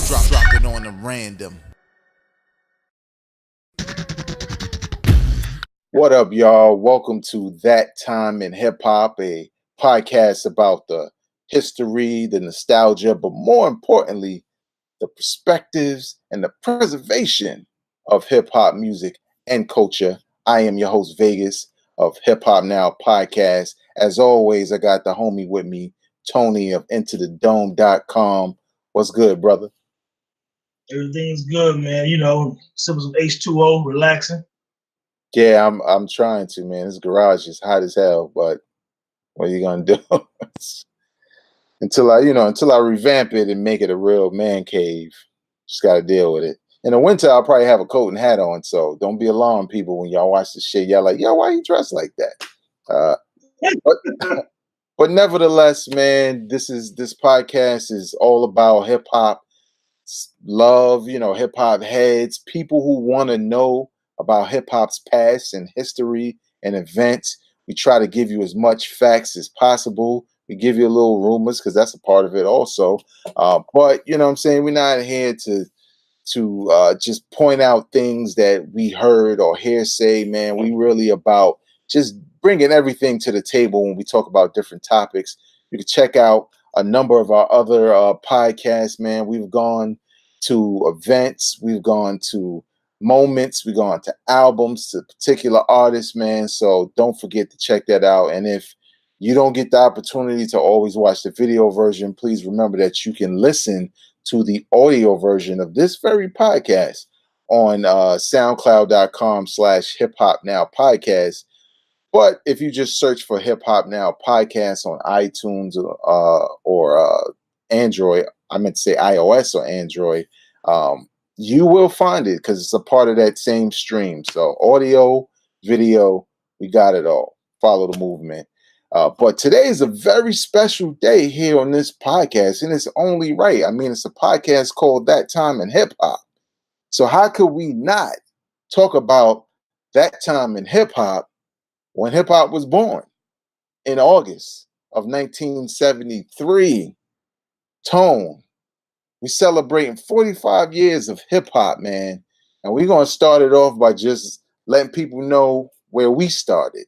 Drop it on them random. What up, y'all? Welcome to That Time in Hip Hop, a podcast about the history, the nostalgia, but more importantly, the perspectives and the preservation of hip hop music and culture. I am your host, Vegas of Hip Hop Now Podcast. As always, I got the homie with me, Tony of IntoTheDome.com. What's good, brother? Everything's good, man. You know, sipping some H2O, relaxing. Yeah, I'm trying to, man. This garage is hot as hell, but what are you gonna do? until I revamp it and make it a real man cave. Just gotta deal with it. In the winter, I'll probably have a coat and hat on, so don't be alarmed, people, when y'all watch this shit. Y'all like, yo, why you dressed like that? But nevertheless, man, this podcast is all about hip hop love, hip hop heads, people who want to know about hip hop's past and history and events. We try to give you as much facts as possible. We give you a little rumors because that's a part of it also. But you know what I'm saying? We're not here to just point out things that we heard or hearsay, man. We really about just bringing everything to the table when we talk about different topics. You can check out a number of our other podcasts, man. We've gone to events, we've gone to moments, we've gone to albums, to particular artists, man. So don't forget to check that out. And if you don't get the opportunity to always watch the video version, please remember that you can listen to the audio version of this very podcast on soundcloud.com/hip hop now podcast. But if you just search for Hip Hop Now podcast on iTunes or Android, I meant to say iOS or Android, you will find it because it's a part of that same stream. So audio, video, we got it all. Follow the movement. But today is a very special day here on this podcast, and it's only right. I mean, it's a podcast called That Time in Hip Hop. So how could we not talk about that time in hip hop when hip hop was born in August of 1973? Tone. We're celebrating 45 years of hip hop, man. And we're going to start it off by just letting people know where we started.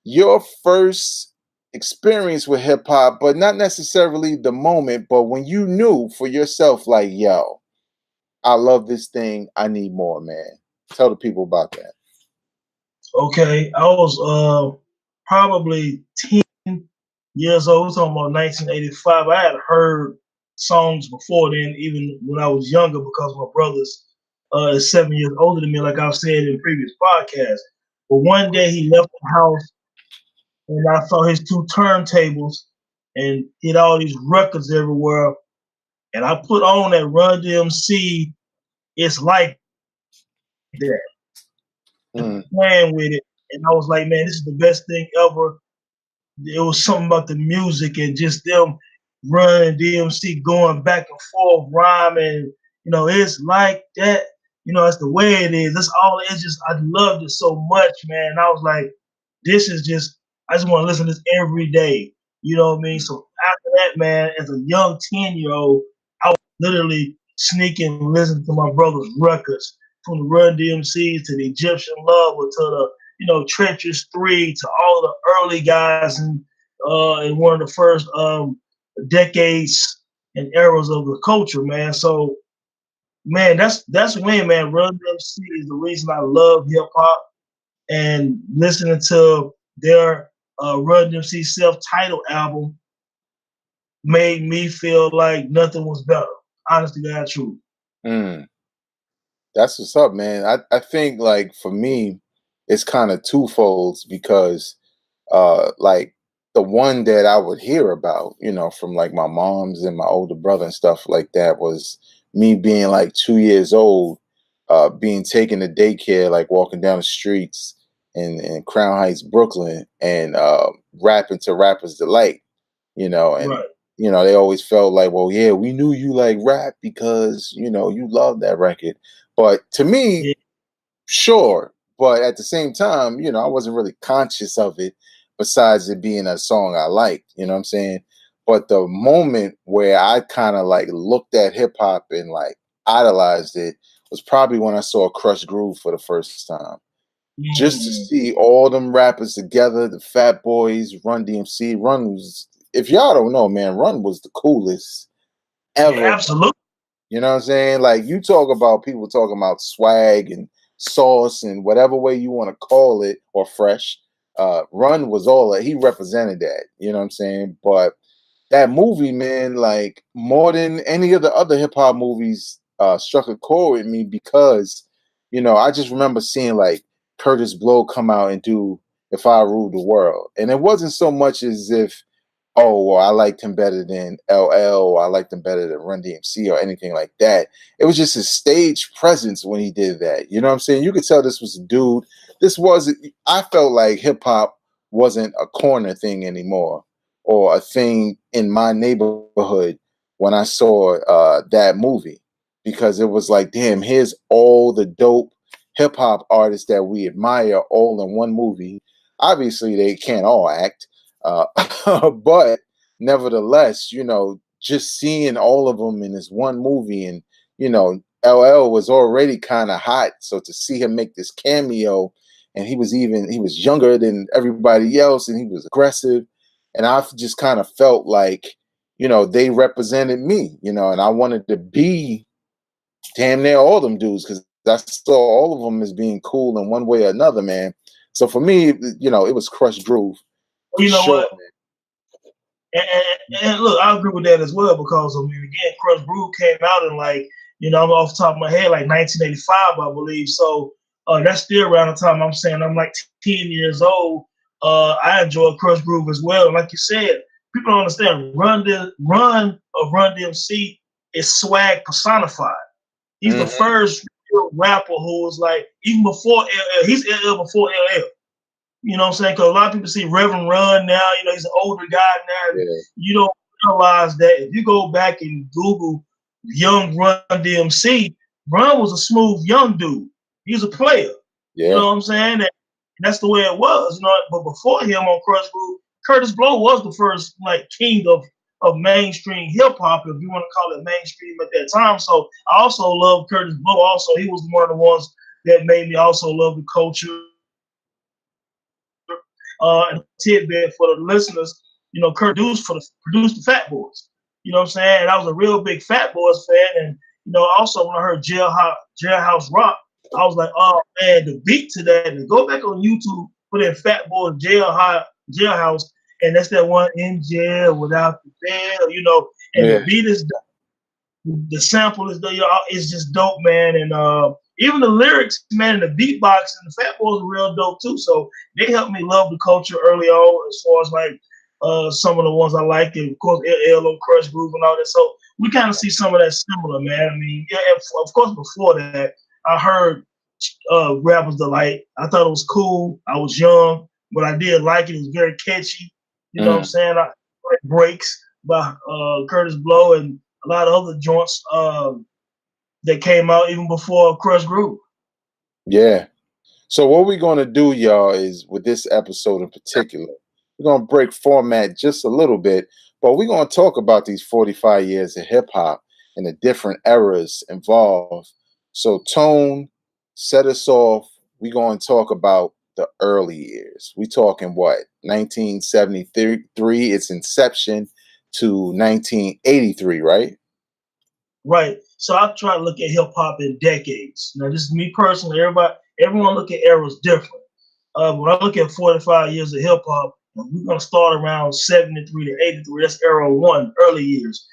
Your first experience with hip hop, but not necessarily the moment, but when you knew for yourself, like, yo, I love this thing. I need more, man. Tell the people about that. Okay, I was probably 10 years old. We're talking about 1985. I had heard songs before then, even when I was younger, because my brother's is 7 years older than me, like I've said in previous podcasts. But one day he left the house and I saw his two turntables and he had all these records everywhere. And I put on that Run DMC, It's Like That, playing with it. And I was like, man, this is the best thing ever. It was something about the music and just them running DMC going back and forth, rhyming. You know, it's like that. You know, that's the way it is. That's all. It's just, I loved it so much, man. And I was like, this is just, I just want to listen to this every day. You know what I mean? So after that, man, as a young 10-year-old, I was literally sneaking listening to my brother's records, from the Run DMC to the Egyptian Love or to the, Treacherous 3, to all the early guys in one of the first decades and eras of the culture, man. So, man, that's when, man, Run DMC is the reason I love hip hop, and listening to their Run DMC self-titled album made me feel like nothing was better. Honestly, God, true. That's what's up, man. I think, like, for me, it's kind of twofold because like the one that I would hear about, from like my mom's and my older brother and stuff like that, was me being like 2 years old, being taken to daycare, like walking down the streets in Crown Heights, Brooklyn, and rapping to Rapper's Delight, and Right. they always felt like, well, yeah, we knew you like rap because you love that record. But to me, Yeah. sure, but at the same time, I wasn't really conscious of it besides it being a song I liked, you know what I'm saying? But the moment where I kind of like looked at hip hop and like idolized it was probably when I saw Crush Groove for the first time. Just to see all them rappers together, the Fat Boys, Run DMC. Run was, if y'all don't know, man, Run was the coolest ever. Yeah, absolutely. You know what I'm saying? Like, you talk about people talking about swag and sauce and whatever way you want to call it, or fresh. Run was all that. He represented that. You know what I'm saying? But that movie, man, like more than any of the other hip hop movies, struck a chord with me because, you know, I just remember seeing like Curtis Blow come out and do "If I Ruled the World," and it wasn't so much as if, oh, well, I liked him better than LL, or I liked him better than Run DMC, or anything like that. It was just his stage presence when he did that. You know what I'm saying? You could tell this was a dude. This wasn't. I felt like hip hop wasn't a corner thing anymore, or a thing in my neighborhood when I saw that movie, because it was like, damn, here's all the dope hip hop artists that we admire all in one movie. Obviously, they can't all act, but nevertheless, you know, just seeing all of them in this one movie, and you know, LL was already kind of hot, so to see him make this cameo, and he was younger than everybody else, and he was aggressive, and I just kind of felt like, you know, they represented me, you know, and I wanted to be damn near all them dudes because I saw all of them as being cool in one way or another, man. So for me, you know, it was Crush Groove. You know Sure, what? And look, I agree with that as well because I mean, again, Crush Groove came out in like, you know, I'm off the top of my head, like 1985, I believe. So that's still around the time I'm saying I'm like 10 years old. I enjoy Crush Groove as well. Like you said, people don't understand. Run DMC is swag personified. He's the first real rapper who was like, even before LL, he's LL before LL. You know what I'm saying? Because a lot of people see Reverend Run now. You know, he's an older guy now. Yeah. You don't realize that if you go back and Google young Run DMC, Run was a smooth young dude. He was a player. Yeah. You know what I'm saying? And that's the way it was. You know, but before him on Crush Groove, Curtis Blow was the first like king of mainstream hip hop, if you want to call it mainstream at that time. So I also love Curtis Blow. Also, he was one of the ones that made me also love the culture. And a tidbit for the listeners, you know, Kurt produced the Fat Boys. You know what I'm saying? And I was a real big Fat Boys fan. And, you know, also when I heard Jailhouse Rock, I was like, oh man, the beat to that. And go back on YouTube, put in Fat Boys Jailhouse, and that's that one, in jail without the bail, you know, and the beat is the sample is it's just dope, man. And even the lyrics, man, and the beatbox and the Fat Boys are real dope too. So they helped me love the culture early on, as far as like some of the ones I like, and of course LL Crush Groove and all that. So we kind of see some of that similar, man. I mean, yeah, of course before that, I heard Rapper's Delight. I thought it was cool. I was young, but I did like it. It was very catchy. You know what I'm saying? I like Breaks by Curtis Blow and a lot of other joints that came out even before Crush Groove. Yeah. So what we're going to do, y'all, is with this episode in particular, we're going to break format just a little bit, but we're going to talk about these 45 years of hip hop and the different eras involved. So Tone, set us off. We're going to talk about the early years. We talking what? 1973, its inception, to 1983, right? Right. So I try to look at hip hop in decades. Now, this is me personally. Everyone look at eras different. When I look at 45 years of hip hop, we're gonna start around 73 to 83. That's era one, early years.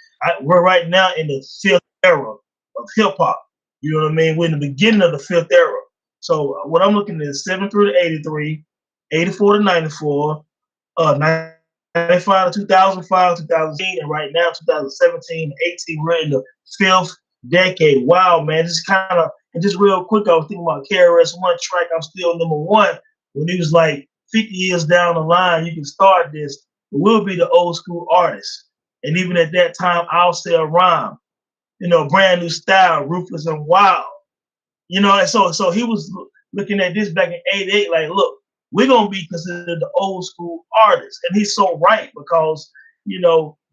We're right now in the fifth era of hip hop. You know what I mean? We're in the beginning of the fifth era. So what I'm looking at is 73 to 83, 84 to 94, 95 to 2005, 2010, and right now 2017, 18. We're in the fifth decade. Wow, man! Just kind of, and just real quick, I was thinking about KRS-One track. I'm still number one. When he was like 50 years down the line, you can start this. We'll be the old school artist, and even at that time, I'll sell rhyme. You know, brand new style, ruthless and wild. You know, and so he was looking at this back in '88, like, look, we're gonna be considered the old school artists, and he's so right because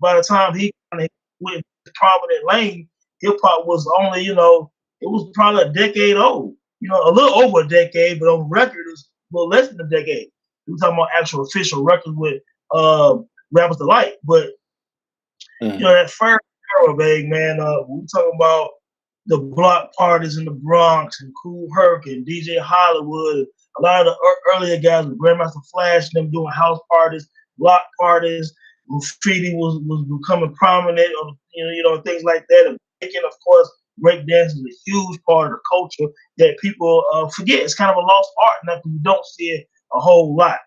by the time he kind of went to prominent lane, hip hop was only, it was probably a decade old. A little over a decade, but on record it's a little less than a decade. We're talking about actual official records with Rappers Delight. But that first era, big man, we talking about the block parties in the Bronx and Kool Herc and DJ Hollywood. A lot of the earlier guys with Grandmaster Flash and them doing house parties, block parties. Graffiti was becoming prominent, or things like that. And making, of course, breakdance is a huge part of the culture that people forget. It's kind of a lost art now because we don't see it a whole lot.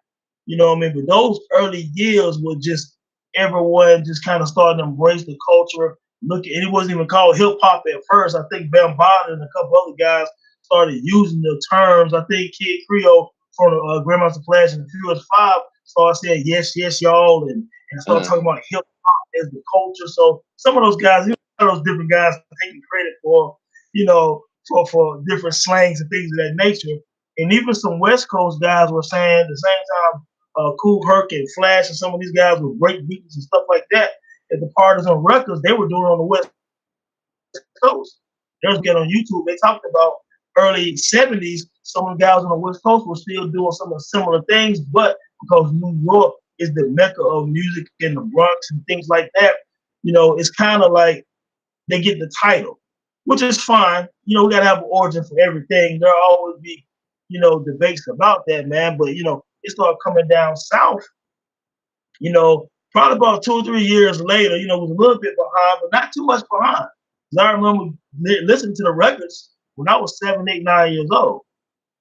You know what I mean? But those early years were just everyone just kind of starting to embrace the culture. And it wasn't even called hip hop at first. I think Bambaataa and a couple other guys started using the terms. I think Kid Creole from Grandmaster Flash and the Furious Five started saying yes, yes, y'all, and started talking about hip hop as the culture. So some of those guys, those different guys taking credit for, for different slangs and things of that nature. And even some West Coast guys were saying at the same time, Kool Herc and Flash and some of these guys with break beats and stuff like that. At the parties on records, they were doing it on the West Coast. There's get on YouTube. They talked about early 70s. Some of the guys on the West Coast were still doing some of the similar things, but because New York is the mecca of music in the Bronx and things like that, it's kind of like they get the title, which is fine. We got to have an origin for everything. There'll always be, debates about that, man. But, it started coming down south, probably about 2 or 3 years later, it was a little bit behind, but not too much behind. Because I remember listening to the records when I was 7, 8, 9 years old.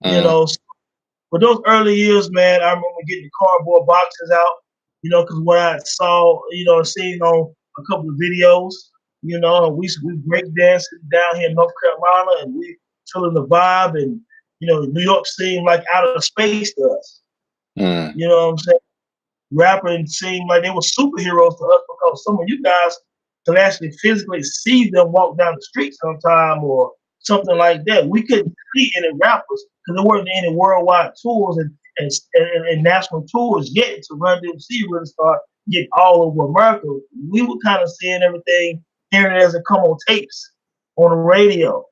But those early years, man, I remember getting the cardboard boxes out, because what I saw, seen on a couple of videos, and we break dancing down here in North Carolina, and we feeling the vibe, and New York seemed like out of space to us. You know what I'm saying? Rapping seemed like they were superheroes to us because some of you guys could actually physically see them walk down the street sometime or something like that. We couldn't see any rappers because there weren't any worldwide tours and national tours yet to Run DMC really start getting all over America. We were kind of seeing everything, hearing it as it come on tapes on the radio.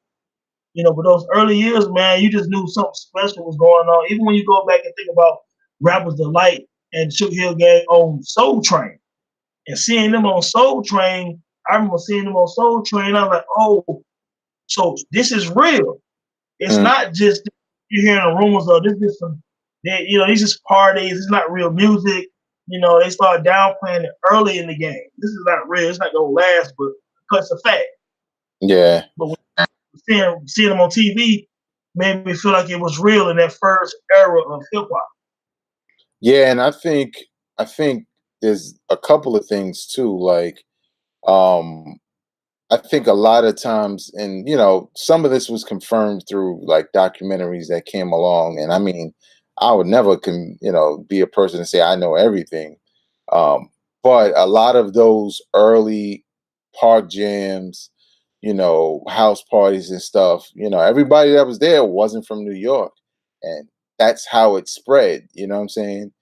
But those early years, man, you just knew something special was going on. Even when you go back and think about Rappers Delight and Sugar Hill Gang on Soul Train and seeing them on Soul Train, I remember seeing them on Soul Train. I was like, oh, so this is real. It's not just you're hearing the rumors of this is some, these is parties. It's not real music. They start downplaying it early in the game. This is not real. It's not gonna last, but it's a fact. Yeah. But seeing them on TV made me feel like it was real in that first era of hip hop. Yeah, and I think there's a couple of things too. Like, I think a lot of times, and some of this was confirmed through like documentaries that came along. And I mean, I would never be a person to say I know everything. But a lot of those early park jams, house parties and stuff, everybody that was there wasn't from New York. And that's how it spread, you know what I'm saying?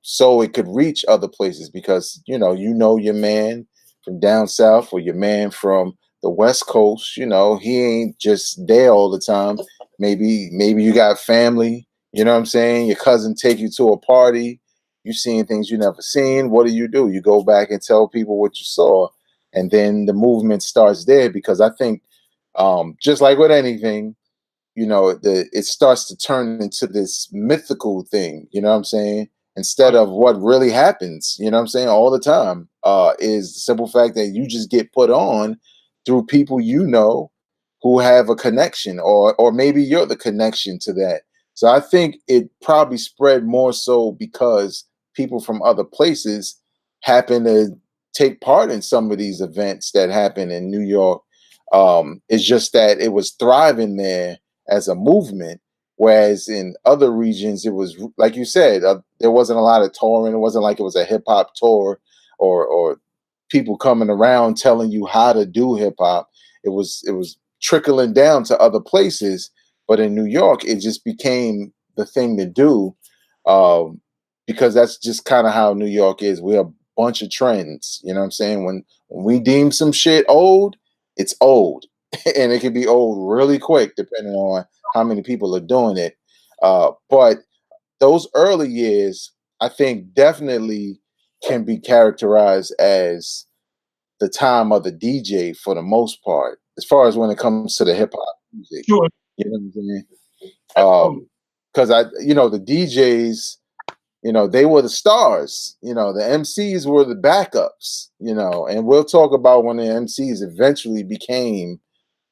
So it could reach other places because, your man from down south or your man from the West Coast, he ain't just there all the time. Maybe you got family, you know what I'm saying? Your cousin take you to a party, you seeing things you never seen. What do? You go back and tell people what you saw. And then the movement starts there because I think just like with anything, it starts to turn into this mythical thing, you know what I'm saying? Instead of what really happens, you know what I'm saying, all the time, is the simple fact that you just get put on through people who have a connection, or maybe you're the connection to that. So I think it probably spread more so because people from other places happen to take part in some of these events that happen in New York. It's just that it was thriving there as a movement, whereas in other regions, it was, like you said, there wasn't a lot of touring. It wasn't like it was a hip hop tour or people coming around telling you how to do hip hop. It was trickling down to other places, but in New York, it just became the thing to do because that's just kind of how New York is. We're bunch of trends. You know what I'm saying? When we deem some shit old, it's old. And it can be old really quick depending on how many people are doing it. But those early years, I think, definitely can be characterized as the time of the DJ for the most part, as far as when it comes to the hip hop music. Sure. You know what I'm saying? Because the DJs, they were the stars. The MCs were the backups. And we'll talk about when the MCs eventually became,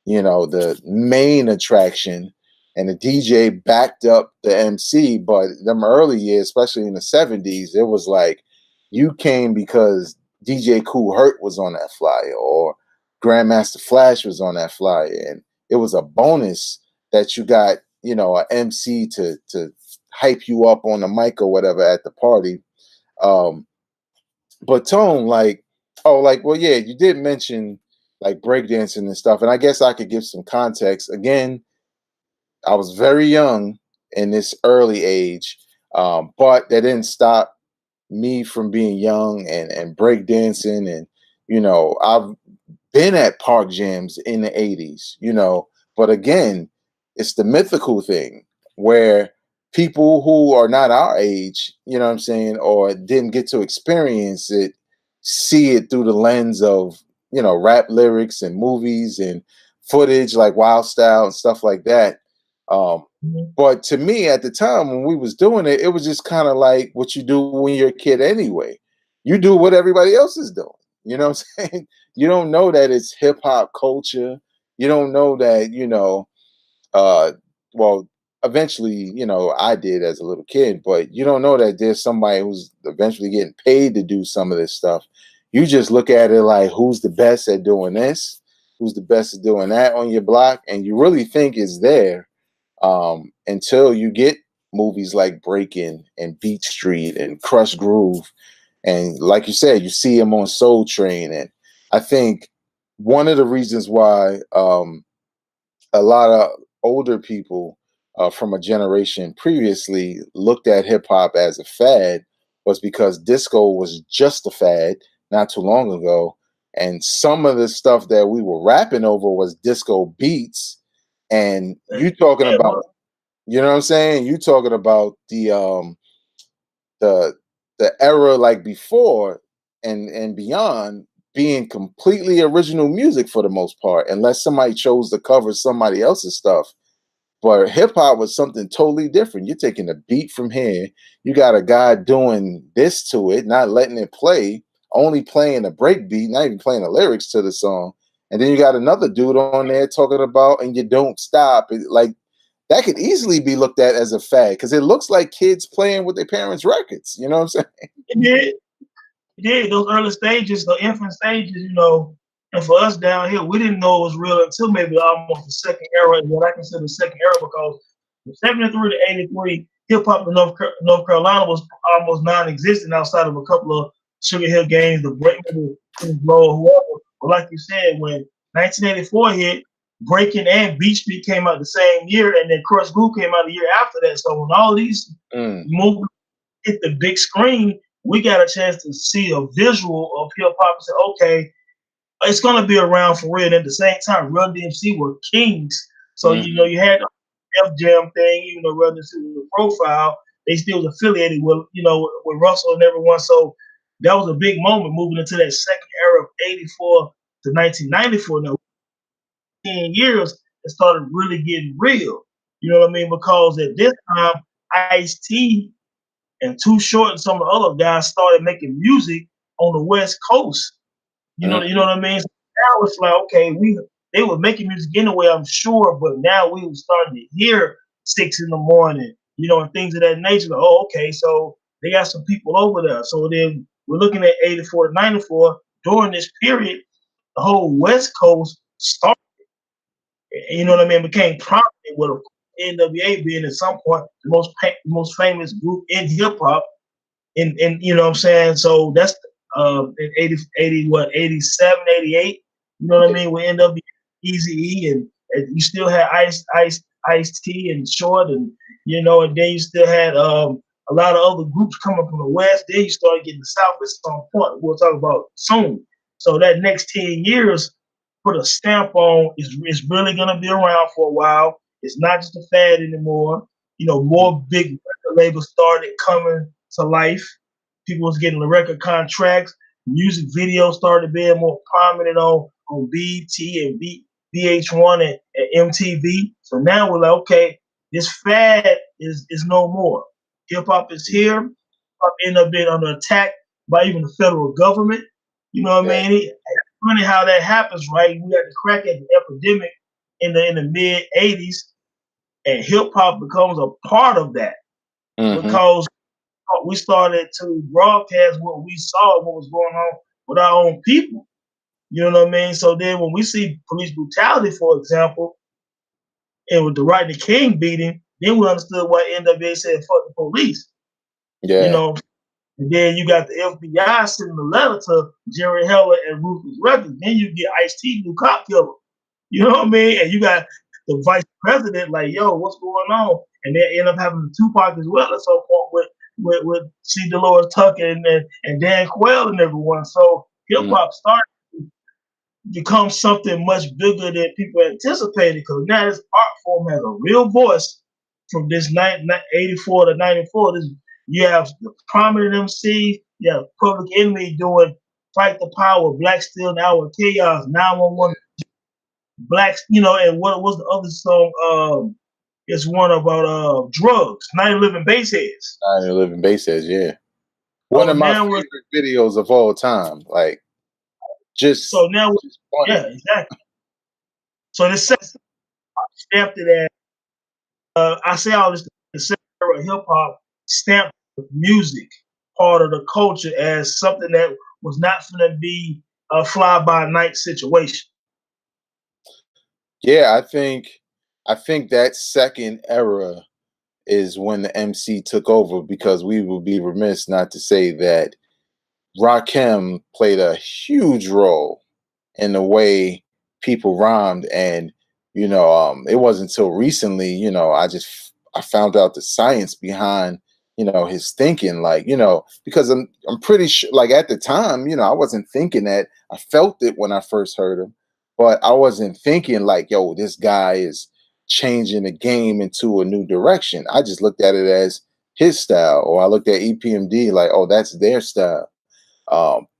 the main attraction, and the DJ backed up the MC. But them early years, especially in the 70s, it was like you came because DJ Kool Herc was on that flyer, or Grandmaster Flash was on that flyer, and it was a bonus that you got, an MC to hype you up on the mic or whatever at the party. But Tone, well, yeah, you did mention like breakdancing and stuff, and I guess I could give some context. Again, I was very young in this early age, but that didn't stop me from being young and breakdancing. And, I've been at park jams in the 80s, but again, it's the mythical thing where people who are not our age, you know what I'm saying, or didn't get to experience it, see it through the lens of, rap lyrics and movies and footage like Wild Style and stuff like that. But to me at the time when we was doing it, it was just kind of like what you do when you're a kid anyway. You do what everybody else is doing. You know what I'm saying? You don't know that it's hip hop culture. You don't know that, well, eventually, I did as a little kid, but you don't know that there's somebody who's eventually getting paid to do some of this stuff. You just look at it like, who's the best at doing this? Who's the best at doing that on your block? And you really think it's there until you get movies like Breakin' and Beat Street and Crush Groove. And like you said, you see him on Soul Train. And I think one of the reasons why a lot of older people from a generation previously looked at hip hop as a fad was because disco was just a fad not too long ago. And some of the stuff that we were rapping over was disco beats. And you talking about, you know what I'm saying? You talking about the era like before and beyond being completely original music for the most part, unless somebody chose to cover somebody else's stuff. But hip hop was something totally different. You're taking a beat from here, you got a guy doing this to it, not letting it play, only playing a break beat, not even playing the lyrics to the song. And then you got another dude on there talking about, and you don't stop. Like that could easily be looked at as a fad because it looks like kids playing with their parents' records. You know what I'm saying? It did. Those early stages, the infant stages, and for us down here, we didn't know it was real until maybe almost the second era, what I consider the second era, because from 73 to 83, hip hop in North Carolina was almost non-existent outside of a couple of Sugar Hill Games, the Breakin', or whoever. But like you said, when 1984 hit, Breakin' and Beat Street came out the same year, and then Crush Groove came out the year after that. So when all these movies hit the big screen, we got a chance to see a visual of hip hop and say, okay, it's gonna be around for real. And at the same time, Run DMC were kings. So you had the F Jam thing, even though Run DMC was a profile, they still was affiliated with with Russell and everyone. So that was a big moment moving into that second era of 84 to 1994. Now 10 years, it started really getting real. You know what I mean? Because at this time, Ice-T and Too Short and some of the other guys started making music on the West Coast. You know what I mean? So now it's like, okay, they were making music anyway, I'm sure, but now we were starting to hear 6 in the morning, and things of that nature. Like, oh, okay, so they got some people over there. So then we're looking at 84 to 94. During this period, the whole West Coast started, you know what I mean, became prominent with NWA being at some point the most famous group in hip hop. And you know what I'm saying? So that's in 87, 88, you know what I mean, with NWA, Eazy-E, and you Still had Ice-T and Short, and and then you still had a lot of other groups coming from the West. Then you started getting the South at some point. We'll talk about soon. So that next 10 years put a stamp on is really going to be around for a while. It's not just a fad anymore. You know, more big record labels started coming to life. People was getting the record contracts. Music videos started being more prominent on BT and VH1 and MTV. So now we're like, okay, this fad is no more. Hip hop is here. Hip hop ended up being under attack by even the federal government. You know what I mean? It's funny how that happens, right? We had the crack at the epidemic in the mid '80s, and hip hop becomes a part of that because we started to broadcast what we saw, what was going on with our own people. You know what I mean? So then when we see police brutality, for example, and with the Rodney King beating, then we understood why NWA said fuck the police. Yeah. You know, and then you got the FBI sending a letter to Jerry Heller and Ruthless Records. Then you get Ice-T, New Cop Killer. You know what I mean? And you got the vice president like, yo, what's going on? And they end up having the Tupac as well at some point with C. Dolores Tucker and Dan Quayle and everyone. So hip hop started to become something much bigger than people anticipated because now this art form has a real voice from this 84 to 94. You have the prominent MCs, you have Public Enemy doing Fight the Power, Black Steel, Hour of Chaos, 911, Blacks, you know, and what was the other song? It's one about drugs, 9/11 Baseheads. 9/11 Baseheads, yeah. One of my favorite videos of all time. Like, just so now, just funny. Yeah, exactly. So this stamped it as I say all this. The era of hip hop stamped music part of the culture as something that was not going to be a fly by night situation. Yeah, I think that second era is when the MC took over because we would be remiss not to say that Rakim played a huge role in the way people rhymed. And, you know, it wasn't until recently, you know, I found out the science behind, you know, his thinking, like, you know, because I'm pretty sure, like, at the time, you know, I wasn't thinking that. I felt it when I first heard him, but I wasn't thinking like, yo, this guy is changing the game into a new direction. I just looked at it as his style, or I looked at EPMD like, oh, that's their style.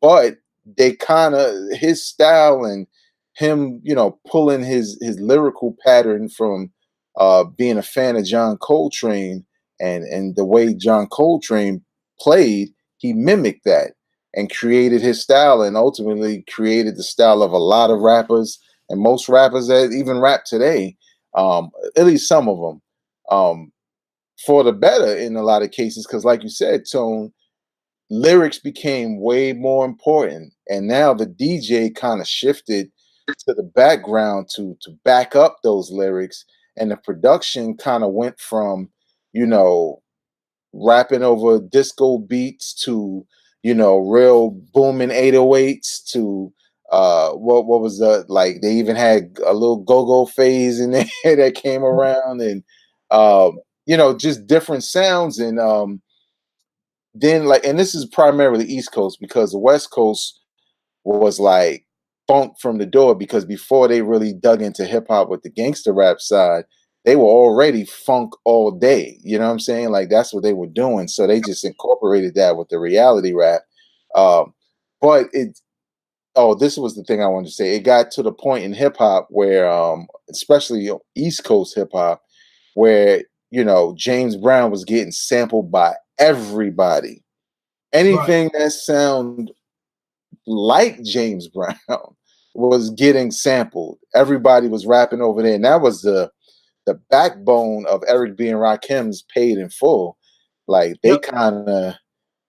But they kind of, his style and him, you know, pulling his lyrical pattern from being a fan of John Coltrane and the way John Coltrane played, he mimicked that and created his style and ultimately created the style of a lot of rappers and most rappers that even rap today, at least some of them, for the better in a lot of cases. Because like you said, Tone, lyrics became way more important. And now the DJ kind of shifted to the background to back up those lyrics. And the production kind of went from, you know, rapping over disco beats to, you know, real booming 808s to what was the, like, they even had a little go-go phase in there that came around, and you know, just different sounds. And then, like, and this is primarily East Coast because the West Coast was like funk from the door, because before they really dug into hip hop with the gangster rap side, they were already funk all day. You know what I'm saying? Like, that's what they were doing. So they just incorporated that with the reality rap. But this was the thing I wanted to say. It got to the point in hip hop where, especially East Coast hip hop, where, you know, James Brown was getting sampled by everybody. Anything that sound like James Brown was getting sampled. Everybody was rapping over there, and that was the backbone of Eric B. and Rakim's Paid in Full. Like, they kind of,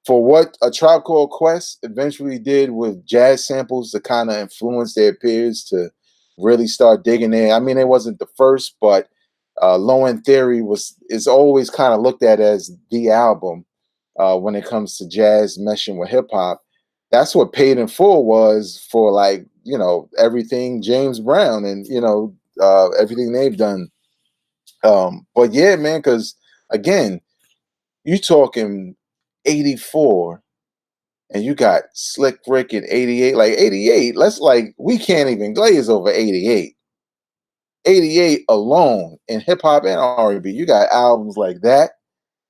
for what A Tribe Called Quest eventually did with jazz samples to kind of influence their peers to really start digging in. I mean, it wasn't the first, but Low End Theory is always kind of looked at as the album when it comes to jazz meshing with hip hop. That's what Paid in Full was for, like, you know, everything James Brown and, you know, everything they've done. But yeah, man, because again, You talking 84, and you got Slick Rick in 88. Like 88, we can't even glaze over 88. 88 alone in hip hop and R&B. You got albums like that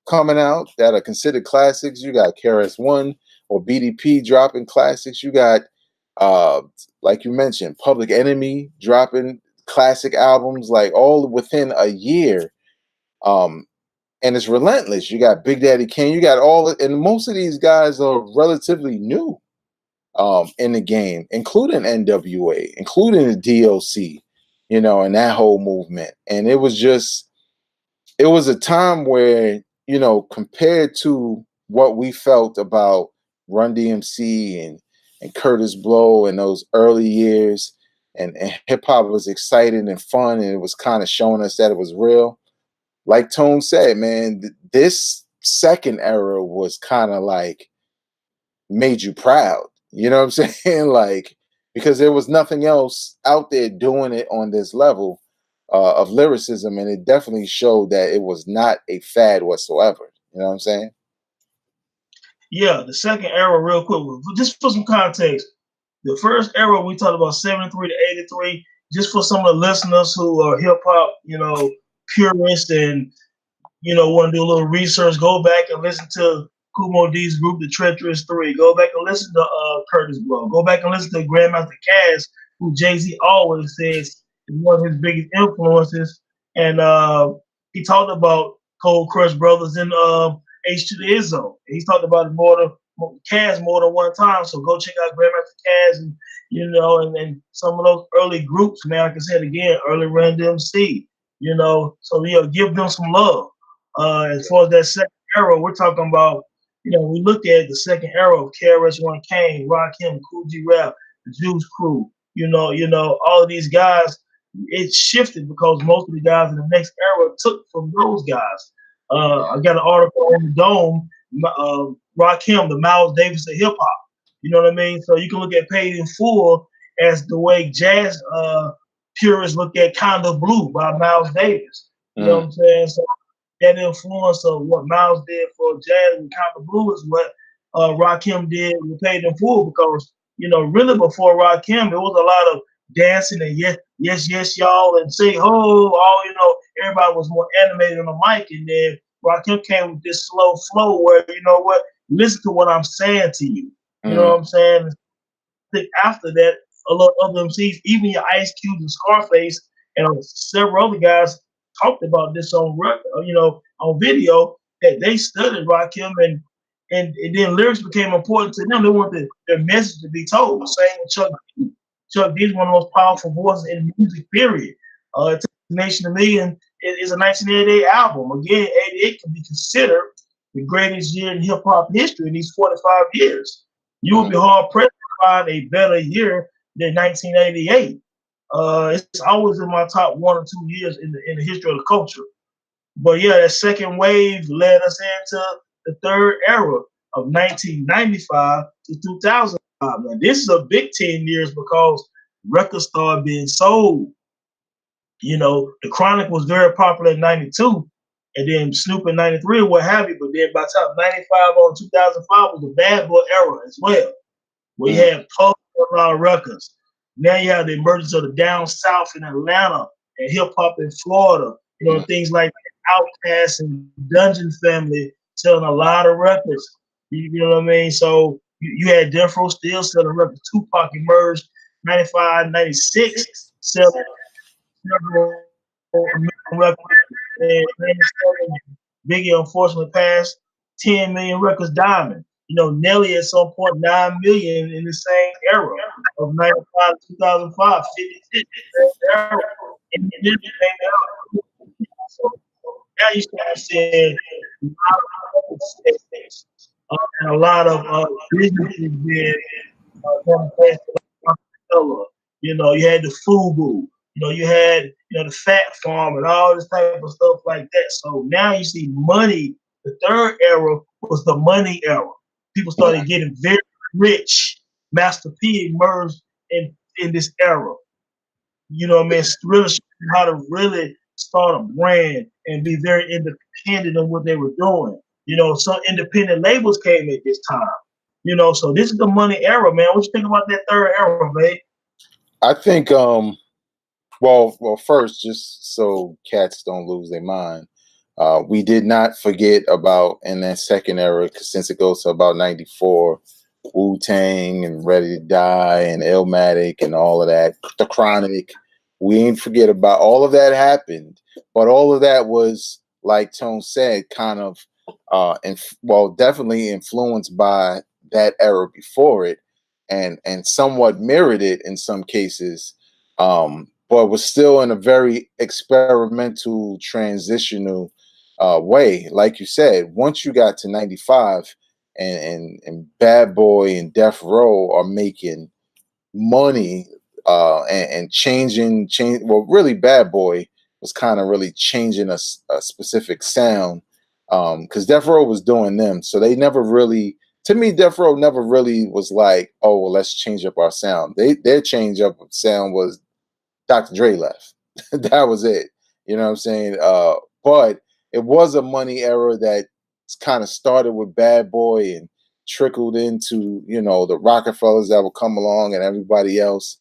coming out that are considered classics. You got KRS-One or BDP dropping classics. You got, like you mentioned, Public Enemy dropping classic albums, like all within a year. And it's relentless. You got Big Daddy Kane. You got and most of these guys are relatively new in the game, including NWA, including the DOC, and that whole movement. And it was a time where, compared to what we felt about Run DMC and Kurtis Blow in those early years, and hip hop was exciting and fun, and it was kind of showing us that it was real. Like Tone said, man, this second era was kind of like made you proud. You know what I'm saying? Like, because there was nothing else out there doing it on this level of lyricism, and it definitely showed that it was not a fad whatsoever. You know what I'm saying? Yeah, the second era, real quick, just for some context, the first era we talked about 73 to 83, just for some of the listeners who are hip hop, purists and want to do a little research, go back and listen to Kool Moe Dee's group, the Treacherous Three. Go back and listen to Kurtis Blow. Go back and listen to Grandmaster Caz, who Jay-Z always says is one of his biggest influences. And he talked about Cold Crush Brothers and H to the Izzo. He's talked about Caz more than one time. So go check out Grandmaster Caz and and some of those early groups, man. Like I said again, early Run DMC. So give them some love. As far as that second era, we're talking about, we look at the second era of KRS-One, Kane, Rakim, Kool G Rap, the Juice Crew, all of these guys. It shifted because most of the guys in the next era took from those guys. I got an article on the Dome, Rakim, the Miles Davis of hip hop. You know what I mean? So you can look at Paid in Full as the way jazz purists look at Kinda Blue by Miles Davis. You know what I'm saying? So that influence of what Miles did for jazz and Kinda Blue is what Rakim did with Paid in Full, because really before Rakim, there was a lot of dancing and yes, y'all, and say ho, all everybody was more animated on the mic, and then Rakim came with this slow flow where listen to what I'm saying to you. You know what I'm saying? I think after that, a lot of other MCs, even your Ice Cube and Scarface, and several other guys talked about this on on video, that they studied Rakim, and then lyrics became important to them. They wanted their message to be told. Same with Chuck D. Chuck D is one of the most powerful voices in music, period. Nation of Million is a 1988 album. Again, 88 can be considered the greatest year in hip hop history in these 45 years. You would be hard pressed to find a better year than 1988. It's always in my top 1 or 2 years in the history of the culture. But yeah, that second wave led us into the third era of 1995 to 2005. Now, this is a big 10 years because records started being sold. The Chronic was very popular in 92, and then Snoop in 93 or what have you. But then by the time 95 on 2005 was the Bad Boy era as well. We had Puff on our records. Now you have the emergence of the Down South in Atlanta and hip hop in Florida. Things like Outkast and Dungeon Family selling a lot of records. You know what I mean? So you had Death Row still selling records. Tupac emerged 95, 96, selling records. And Biggie unfortunately passed 10 million records diamond. Nelly at some point 9 million in the same era of 95 to 2005, 56 era. And then it came out. So now you start seeing a lot of businesses being done. You had the FUBU. You had the Fat Farm and all this type of stuff like that. So now you see money. The third era was the money era. People started getting very rich. Master P emerged in this era. It's really how to really start a brand and be very independent of what they were doing. You know, some independent labels came at this time. You know, so this is the money era, man. What you think about that third era, man? I think well, first, just so cats don't lose their mind, we did not forget about in that second era, cause since it goes to about 94, Wu Tang and Ready to Die and Illmatic and all of that, The Chronic. We ain't forget about all of that happened, but all of that was, like Tone said, kind of, definitely influenced by that era before it, and somewhat mirrored it in some cases, but was still in a very experimental, transitional way. Like you said, once you got to 95 and Bad Boy and Death Row are making money and change well, really Bad Boy was kind of really changing a specific sound, because Death Row was doing them, so they never really, to me, Death Row never really was like, oh well, let's change up our sound. Their change up of sound was Dr. Dre left. That was it. You know what I'm saying? But it was a money era that kind of started with Bad Boy and trickled into, the Rockefellers that would come along and everybody else.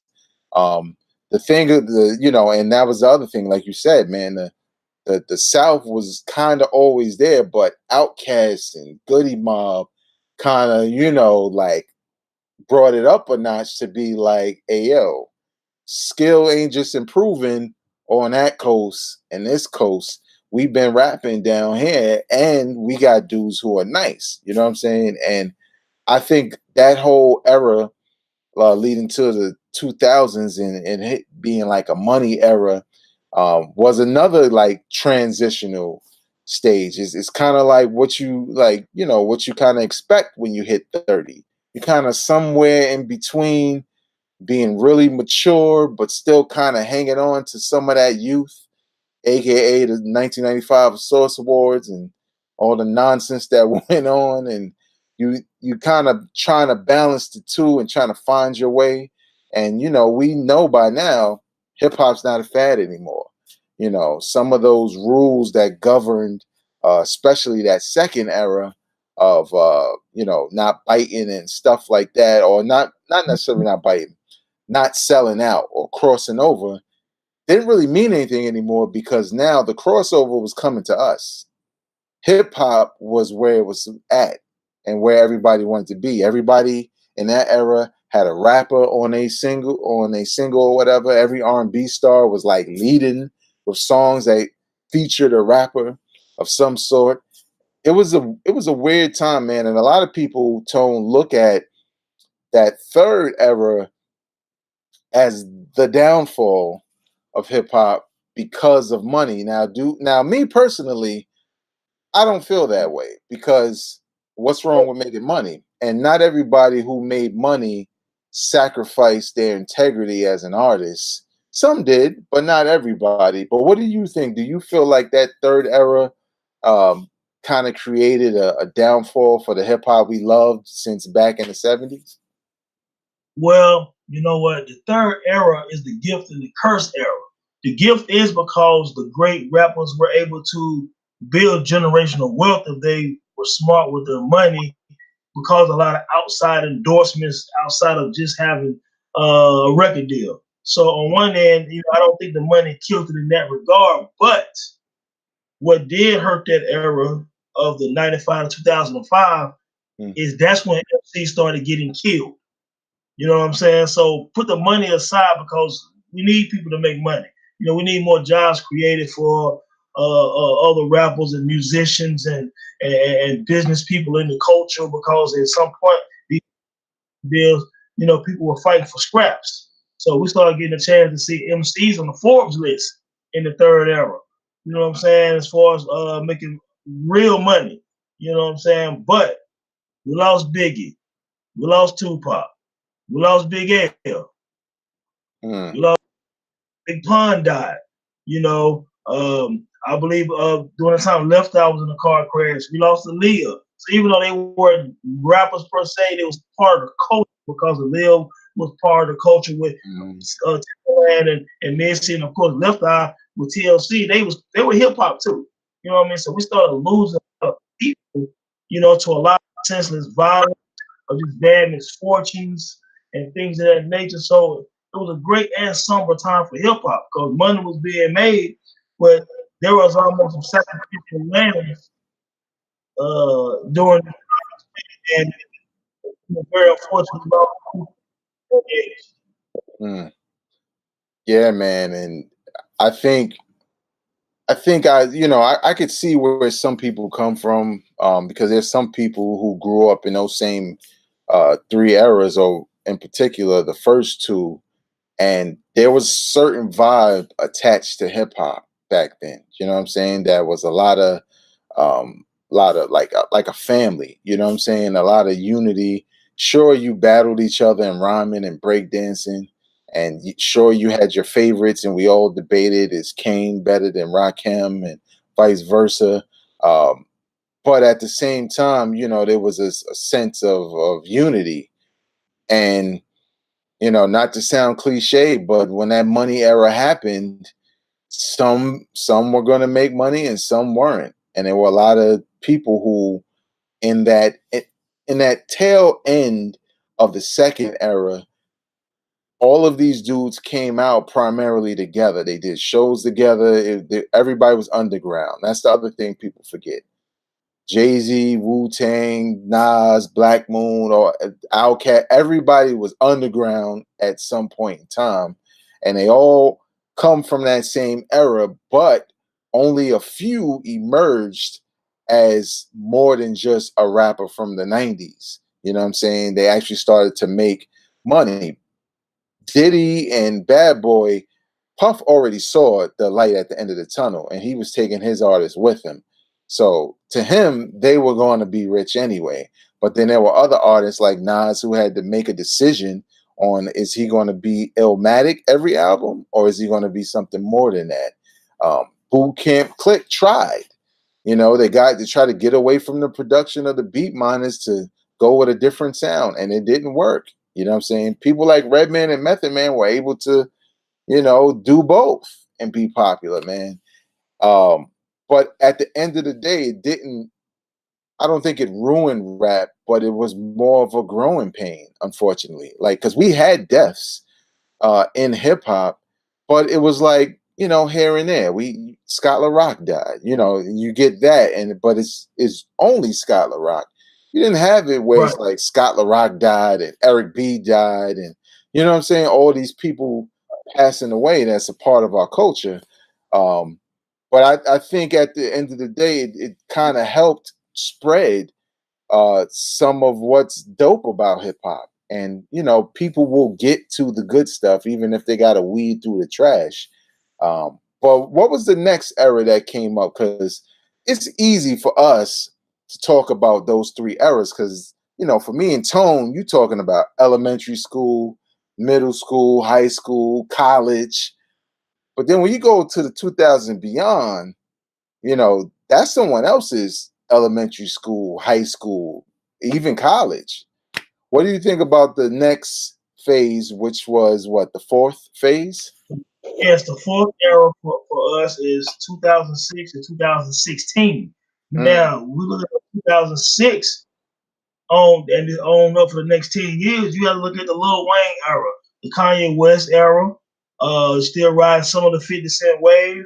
The thing of and that was the other thing, like you said, man, the South was kind of always there, but Outkast and Goody Mob kind of, like brought it up a notch to be like, hey, yo, skill ain't just improving on that coast and this coast. We've been rapping down here, and we got dudes who are nice. You know what I'm saying? And I think that whole era leading to the 2000s and it being like a money era was another like transitional stage. It's kind of like what you like, what you kind of expect when you hit 30. You're kind of somewhere in between being really mature, but still kind of hanging on to some of that youth, aka the 1995 Source Awards and all the nonsense that went on, and you kind of trying to balance the two and trying to find your way. And we know by now hip hop's not a fad anymore. Some of those rules that governed, especially that second era of not biting and stuff like that, or not necessarily not biting, not selling out or crossing over, didn't really mean anything anymore, because now the crossover was coming to us. Hip hop was where it was at and where everybody wanted to be. Everybody in that era had a rapper on a single or whatever. Every R&B star was like leading with songs that featured a rapper of some sort. It was a weird time, man, and a lot of people, Tone, look at that third era as the downfall of hip hop because of money. Now me personally, I don't feel that way, because what's wrong with making money? And not everybody who made money sacrificed their integrity as an artist. Some did, but not everybody. But what do you think? Do you feel like that third era kind of created a downfall for the hip hop we loved since back in the 70s? Well, you know what? The third era is the gift and the curse era. The gift is because the great rappers were able to build generational wealth if they were smart with their money, because a lot of outside endorsements outside of just having a record deal. So on one end, I don't think the money killed it in that regard. But what did hurt that era of the 95 to 2005 is that's when MC started getting killed. You know what I'm saying? So put the money aside, because we need people to make money. We need more jobs created for other rappers and musicians and business people in the culture, because at some point these deals, people were fighting for scraps. So we started getting a chance to see MCs on the Forbes list in the third era. You know what I'm saying? As far as making real money. You know what I'm saying? But we lost Biggie. We lost Tupac. We lost Big L. We lost Big Pun died. I believe during the time Left Eye was in a car crash. We lost Aaliyah. So even though they weren't rappers per se, they was part of the culture, because Aaliyah was part of the culture with Timbaland and Missy, and of course Left Eye with TLC. They were hip hop too. You know what I mean? So we started losing people, to a lot of senseless violence or just bad misfortunes and things of that nature. So it was a great and somber time for hip hop because money was being made, but there was almost some sacrificial lambs during and very unfortunate about Mm. Yeah, man, and I think I could see where some people come from, because there's some people who grew up in those same three eras, or in particular the first two, and there was certain vibe attached to hip hop back then. You know what I'm saying? That was a lot of like a family. You know what I'm saying? A lot of unity. Sure, you battled each other in rhyming and breakdancing, and sure you had your favorites, and we all debated, is Kane better than Rakim, and vice versa. Um, but at the same time, there was a sense of unity, and not to sound cliche, but when that money era happened, some were going to make money and some weren't, and there were a lot of people who in that tail end of the second era, all of these dudes came out primarily together. They did shows together. Everybody was underground. That's the other thing people forget. Jay-Z, Wu-Tang, Nas, Black Moon, or Outkast, everybody was underground at some point in time, and they all come from that same era, but only a few emerged as more than just a rapper from the 90s. You know what I'm saying? They actually started to make money. Diddy and Bad Boy, Puff already saw the light at the end of the tunnel, and he was taking his artists with him. So to him, they were going to be rich anyway. But then there were other artists like Nas who had to make a decision on, is he going to be Illmatic every album, or is he going to be something more than that? Boot Camp Click tried. They tried to get away from the production of the Beat Miners to go with a different sound, and it didn't work. You know what I'm saying? People like Redman and Method Man were able to, do both and be popular, man. But at the end of the day, I don't think it ruined rap, but it was more of a growing pain, unfortunately. Like, because we had deaths in hip hop, but it was like, here and there. Scott LaRock died. You get that, but it's only Scott LaRock. You didn't have it where it's like Scott LaRock died and Eric B died, and you know what I'm saying? All these people passing away. That's a part of our culture. But I think at the end of the day, it kind of helped spread some of what's dope about hip hop. And, people will get to the good stuff, even if they got to weed through the trash. But what was the next era that came up? Because it's easy for us to talk about those three eras. Because, for me and Tone, you're talking about elementary school, middle school, high school, college. But then when you go to the 2000 beyond, that's someone else's elementary school, high school, even college. What do you think about the next phase, which was the fourth phase? Yes, the fourth era for us is 2006 to 2016. Now, we look at 2006 on up for the next 10 years. You got to look at the Lil Wayne era, the Kanye West era, still riding some of the 50 Cent wave.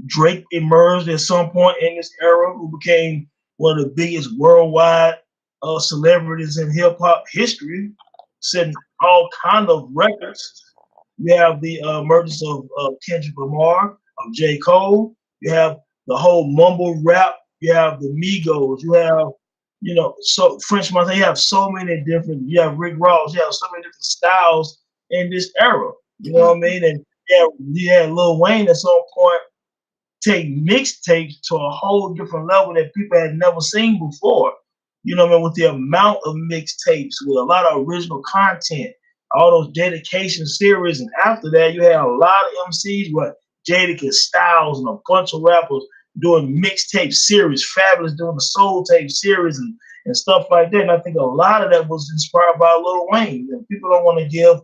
Drake emerged at some point in this era, who became one of the biggest worldwide celebrities in hip hop history, setting all kind of records. You have the emergence of Kendrick Lamar, of J. Cole. You have the whole mumble rap. You have the Migos. You have, so French Montana. You have so many different. You have Rick Ross. You have so many different styles in this era. You know what I mean? And you had Lil Wayne at some point take mixtapes to a whole different level that people had never seen before. You know what I mean? With the amount of mixtapes, with a lot of original content, all those dedication series, and after that, you had a lot of MCs, Jadakiss, Styles, and a bunch of rappers doing mixtape series, Fabulous doing the soul tape series and stuff like that. And I think a lot of that was inspired by Lil Wayne. And people don't want to give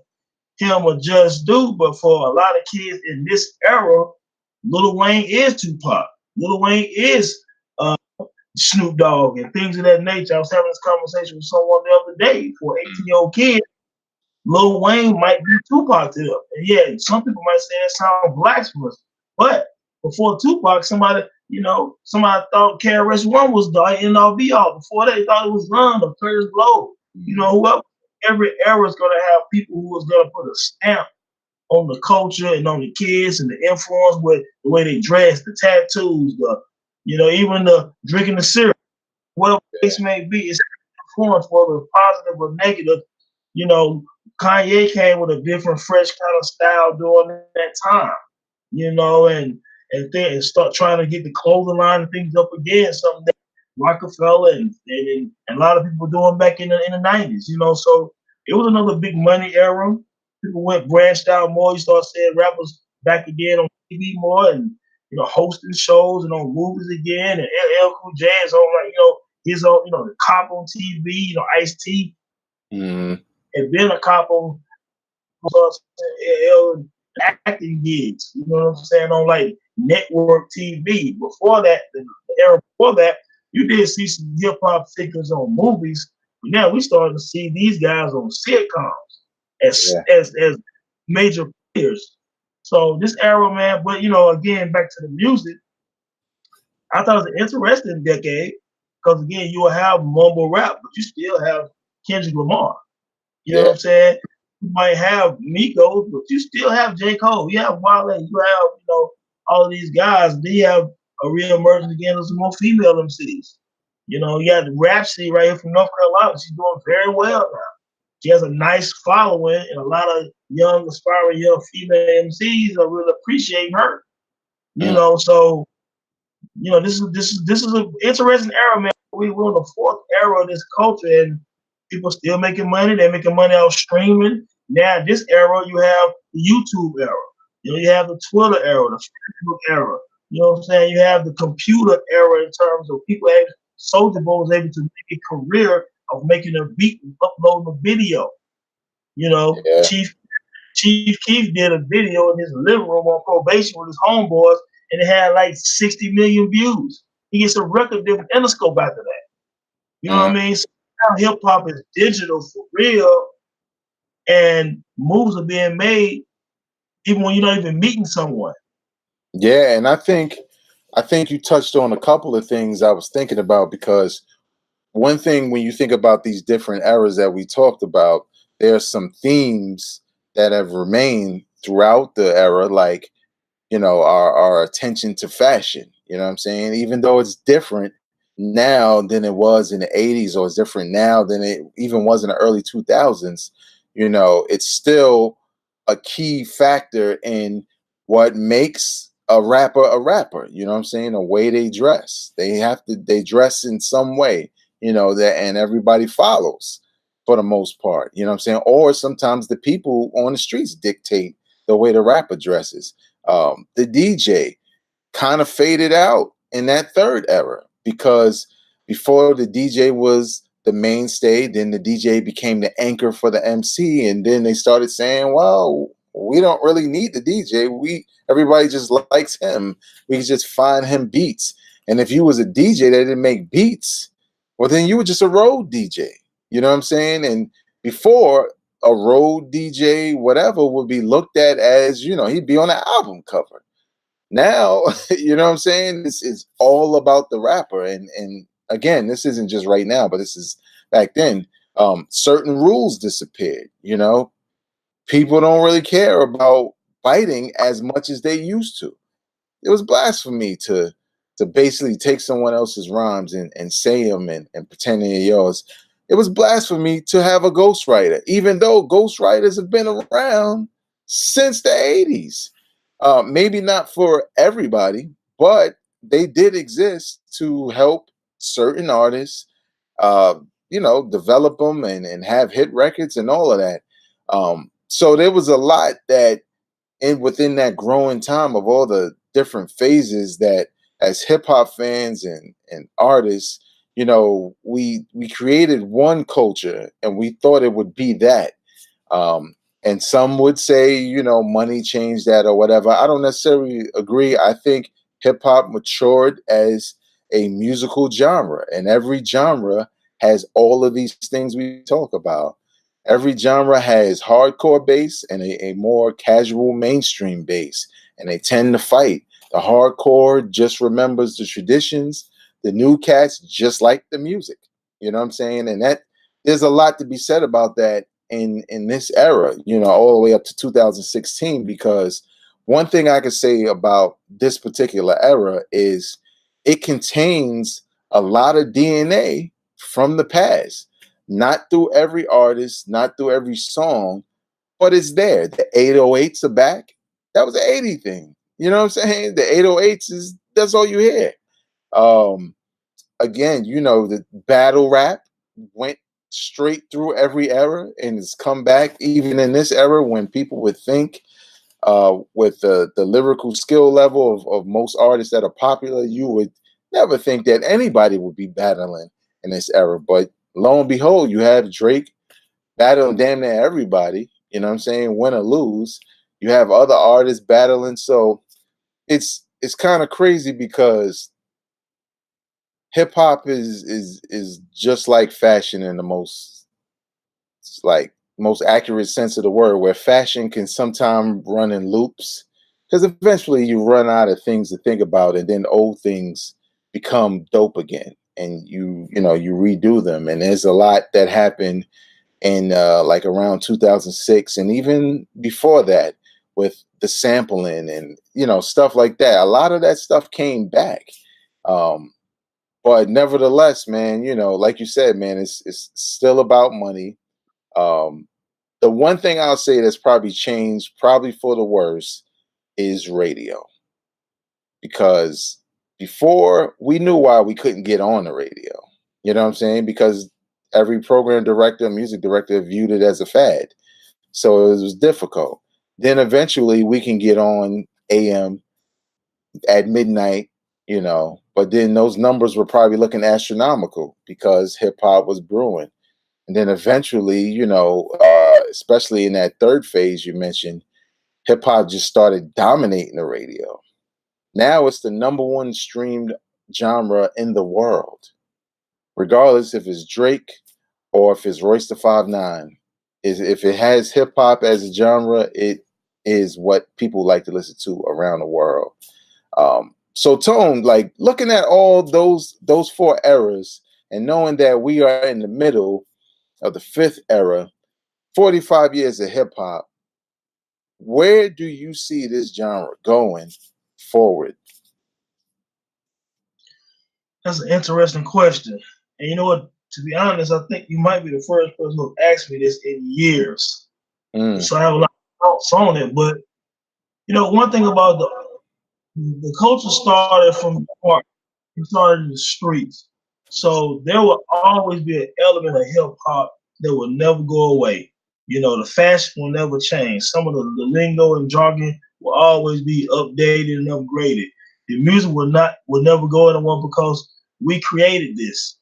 him a just due, but for a lot of kids in this era, Lil Wayne is Tupac. Lil Wayne is Snoop Dogg and things of that nature. I was having this conversation with someone the other day for an 18-year-old kid. Lil Wayne might be Tupac to them. And yeah, some people might say that sounds blasphemous. But before Tupac, somebody thought KRS-One was the end all be all. Before that, they thought it was Run or Curtis Blow. Whoever. Every era is going to have people who is going to put a stamp on the culture and on the kids and the influence with the way they dress, the tattoos, even the drinking the syrup, whatever the case may be, it's influence, whether positive or negative. Kanye came with a different, fresh kind of style during that time, and start trying to get the clothing line and things up again, something that Rockefeller and a lot of people doing back in the 90s, So it was another big money era. People branched out more. You start seeing rappers back again on TV more and, hosting shows and on movies again. And LL Cool J is on, his own, the cop on TV, Ice-T. Mm-hmm. And then a cop on LL acting gigs, you know what I'm saying, on like network TV. Before that, the era before that, you did see some hip hop figures on movies. But now we starting to see these guys on sitcoms as major players. So this era, man, but again, back to the music, I thought it was an interesting decade because again, you will have mumble rap, but you still have Kendrick Lamar. You know what I'm saying? You might have Migos, but you still have J. Cole. You have Wale. You have, all of these guys. They have a reemergence again of some more female MCs. You got Rhapsody right here from North Carolina. She's doing very well now. She has a nice following, and a lot of young, aspiring young female MCs are really appreciating her. So this is an interesting era, man. We're in the fourth era of this culture, and people still making money. They're making money out streaming. Now, this era, you have the YouTube era. You have the Twitter era, the Facebook era. You know what I'm saying? You have the computer era in terms of people. Soulja Boy was able to make a career of making a beat and uploading a video. Chief Keef did a video in his living room on probation with his homeboys, and it had like 60 million views. He gets a record deal with Interscope after that. You know what I mean? So now hip hop is digital for real, and moves are being made even when you're not even meeting someone. Yeah, and I think you touched on a couple of things I was thinking about, because one thing when you think about these different eras that we talked about, there are some themes that have remained throughout the era, like, our attention to fashion. You know what I'm saying? Even though it's different now than it was in the 80s, or it's different now than it even was in the early 2000s, it's still a key factor in what makes a rapper. You know what I'm saying? The way they dress. They dress in some way, and everybody follows for the most part. You know what I'm saying? Or sometimes the people on the streets dictate the way the rapper dresses. The DJ kind of faded out in that third era, because before the DJ was the mainstay, then the DJ became the anchor for the MC, and then they started saying, well, we don't really need the DJ. Everybody just likes him. We can just find him beats. And if you was a DJ that didn't make beats, well, then you were just a road DJ. You know what I'm saying? And before, a road DJ, whatever, would be looked at as, he'd be on an album cover. Now, you know what I'm saying? This is all about the rapper. And again, this isn't just right now, but this is back then. Certain rules disappeared. People don't really care about fighting as much as they used to. It was blasphemy to basically take someone else's rhymes and say them and pretend they're yours. It was blasphemy to have a ghostwriter, even though ghostwriters have been around since the 80s. Maybe not for everybody, but they did exist to help certain artists, develop them and have hit records and all of that. So there was a lot that within that growing time of all the different phases that, as hip hop fans and artists, we created one culture and we thought it would be that. And some would say, money changed that or whatever. I don't necessarily agree. I think hip hop matured as a musical genre, and every genre has all of these things we talk about. Every genre has hardcore bass and a more casual mainstream bass, and they tend to fight. The hardcore just remembers the traditions. The new cats just like the music. You know what I'm saying? And that there's a lot to be said about that in this era, all the way up to 2016, because one thing I could say about this particular era is it contains a lot of DNA from the past. Not through every artist, not through every song, but it's there. The 808s are back. That was an 80 thing. You know what I'm saying? The 808s that's all you hear. Um, Again, the battle rap went straight through every era and it's come back even in this era when people would think with the lyrical skill level of most artists that are popular, you would never think that anybody would be battling in this era. But lo and behold, you have Drake battling damn near everybody, you know what I'm saying, win or lose. You have other artists battling. So it's kind of crazy because hip hop is just like fashion in the most accurate sense of the word, where fashion can sometimes run in loops because eventually you run out of things to think about, and then old things become dope again, and you redo them. And there's a lot that happened in like around 2006 and even before that with the sampling and stuff like that. A lot of that stuff came back. But nevertheless, man, like you said, man, it's still about money. The one thing I'll say that's probably changed, probably for the worse, is radio. Because before, we knew why we couldn't get on the radio. You know what I'm saying? Because every program director, music director viewed it as a fad. So it was difficult. Then eventually we can get on AM at midnight, but then those numbers were probably looking astronomical because hip hop was brewing. And then eventually, especially in that third phase you mentioned, hip hop just started dominating the radio. Now it's the number one streamed genre in the world, regardless if it's Drake or if it's Royce the 5'9". If it has hip hop as a genre, it is what people like to listen to around the world. So Tone, like looking at all those four eras and knowing that we are in the middle of the fifth era, 45 years of hip hop, where do you see this genre going forward? That's an interesting question. And you know what? To be honest, I think you might be the first person who asked me this in years. So I have a lot of thoughts on it. But one thing about the culture started from the heart. It started in the streets. So there will always be an element of hip hop that will never go away. The fashion will never change. Some of the lingo and jargon will always be updated and upgraded. The music will never go anywhere because we created this.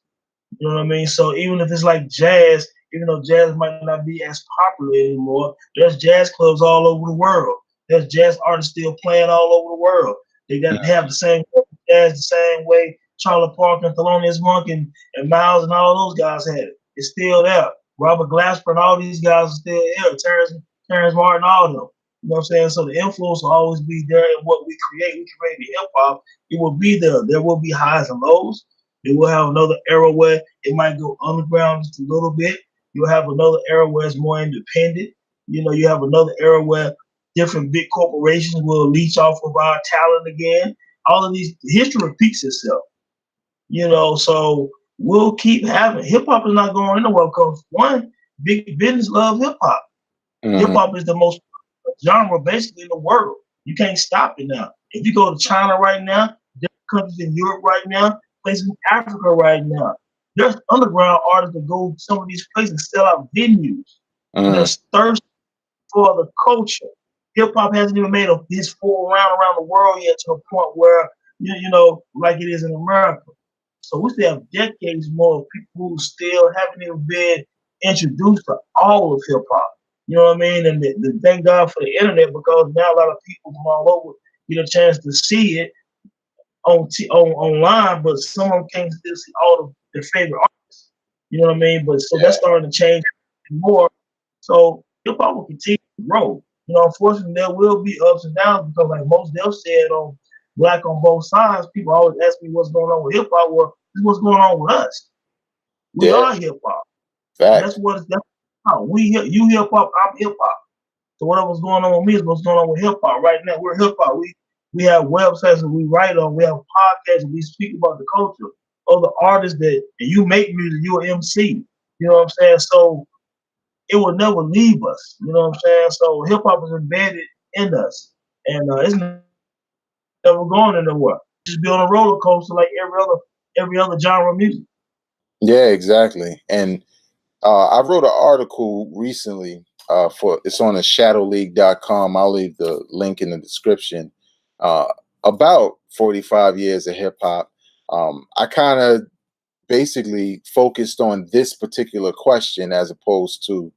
You know what I mean? So even if it's like jazz, even though jazz might not be as popular anymore, there's jazz clubs all over the world. There's jazz artists still playing all over the world. They have the same jazz, the same way Charlie Parker and Thelonious Monk and Miles and all those guys had it. It's still there. Robert Glasper and all these guys are still there. Terrence Martin, all of them. You know what I'm saying? So the influence will always be there in what we create. We create the hip hop. It will be there. There will be highs and lows. They will have another era where it might go underground just a little bit. You'll have another era where it's more independent. You have another era where different big corporations will leech off of our talent again. All of these, history repeats itself. So we'll keep having. Hip hop is not going anywhere because one, big business love hip hop. Mm-hmm. Hip hop is the most genre basically in the world. You can't stop it now. If you go to China right now, different countries in Europe right now, places in Africa right now, there's underground artists that go to some of these places and sell out venues. Mm-hmm. There's thirst for the culture. Hip hop hasn't even made his full round around the world yet to the point where, like it is in America. So we still have decades more of people who still haven't even been introduced to all of hip hop. You know what I mean? And thank God for the internet, because now a lot of people from all over get a chance to see it. online, but some of them can't still see all of their favorite artists. You know what I mean? But so that's Yeah. starting to change more. So hip hop will continue to grow. You know, unfortunately, there will be ups and downs because, like most Def said on Black on Both Sides, people always ask me what's going on with hip hop. Well, this is what's going on with us. We Yeah. are hip hop. Fact. You hip hop, I'm hip hop. So whatever's going on with me is what's going on with hip hop. Right now, we're hip hop. We have websites that we write on. We have podcasts and we speak about the culture of the artists that and you make music. You're an MC. You know what I'm saying? So it will never leave us. You know what I'm saying? So hip hop is embedded in us, and it's never going anywhere. Just be on a roller coaster like every other genre of music. Yeah, exactly. And I wrote an article recently for it's on the shadowleague.com. I'll leave the link in the description uh, about 45 years of hip hop. I kind of basically focused on this particular question as opposed to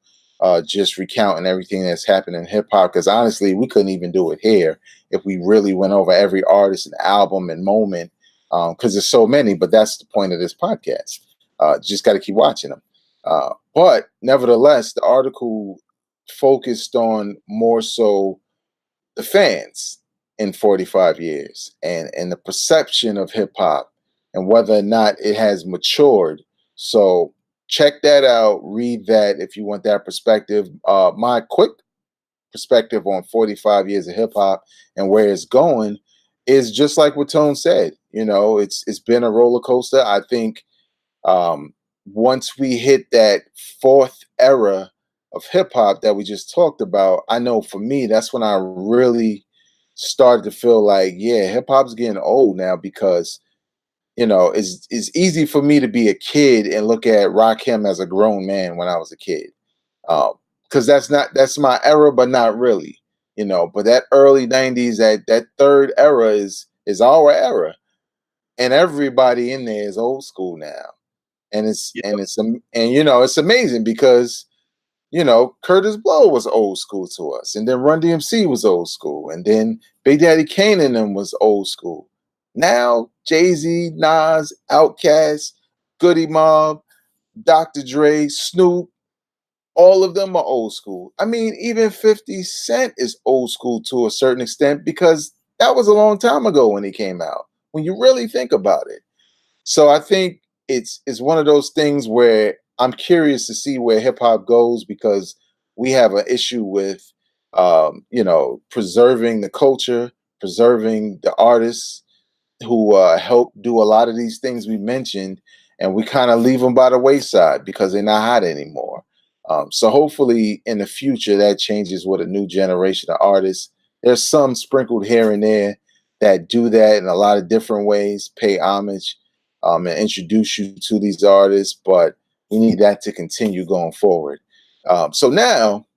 just recounting everything that's happened in hip hop. Because honestly, we couldn't even do it here if we really went over every artist and album and moment. Because there's so many, but that's the point of this podcast. Just got to keep watching them. But nevertheless, the article focused on more so the fans in 45 years and the perception of hip hop and whether or not it has matured. So check that out. Read that if you want that perspective. My quick perspective on 45 years of hip hop and where it's going is just like what Tone said. You know, it's been a roller coaster. I think once we hit that fourth era of hip hop that we just talked about, I know for me, that's when I really started to feel like, yeah, hip hop's getting old now because, you know, it's easy for me to be a kid and look at Rakim as a grown man when I was a kid. Because that's my era, but not really, you know. But that early 90s, that third era is our era. And everybody in there is old school now. And you know, it's amazing because, you know, Curtis Blow was old school to us, and then Run DMC was old school, and then Big Daddy Kane and them was old school. Now Jay-Z, Nas, Outkast, Goody Mob, Dr. Dre, Snoop, all of them are old school. I mean, even 50 Cent is old school to a certain extent because that was a long time ago when he came out. When you really think about it. So I think it's one of those things where I'm curious to see where hip hop goes because we have an issue with, you know, preserving the culture, preserving the artists who help do a lot of these things we mentioned, and we kind of leave them by the wayside because they're not hot anymore. So hopefully in the future that changes with a new generation of artists. There's some sprinkled here and there that do that in a lot of different ways, pay homage and introduce you to these artists, but we need that to continue going forward. So now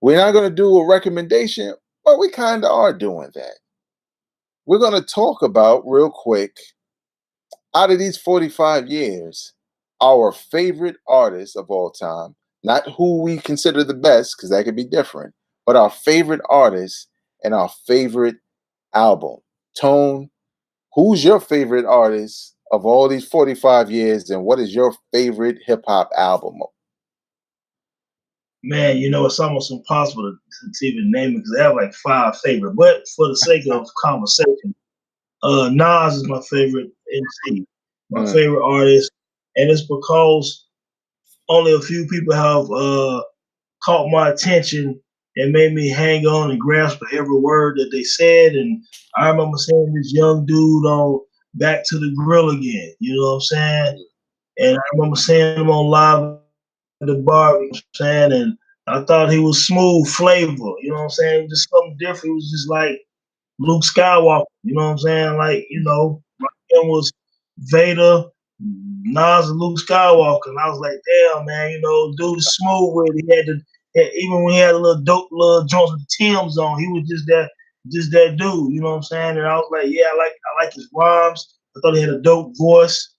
we're not going to do a recommendation, but we kind of are doing that. We're going to talk about real quick, out of these 45 years, our favorite artists of all time, not who we consider the best, because that could be different, but our favorite artists and our favorite album. Tone, who's your favorite artist of all these 45 years, and what is your favorite hip hop album? Man, you know, it's almost impossible to even name it because I have like 5 favorite. But for the sake of conversation, Nas is my favorite MC, my favorite artist, and it's because only a few people have caught my attention and made me hang on and grasp every word that they said. And I remember seeing this young dude on Back to the Grill Again, you know what I'm saying? And I remember seeing him on Live at the Bar, you know what I'm saying? And I thought he was smooth flavor, you know what I'm saying? It was just something different. It was just like Luke Skywalker, you know what I'm saying? Like, you know, it was Vader, Nas, and Luke Skywalker. And I was like, damn, man, you know, dude is smooth with it. He had even when he had a little dope little joints with the Tim's on, he was just that dude, you know what I'm saying? And I was like, yeah, I like his rhymes. I thought he had a dope voice.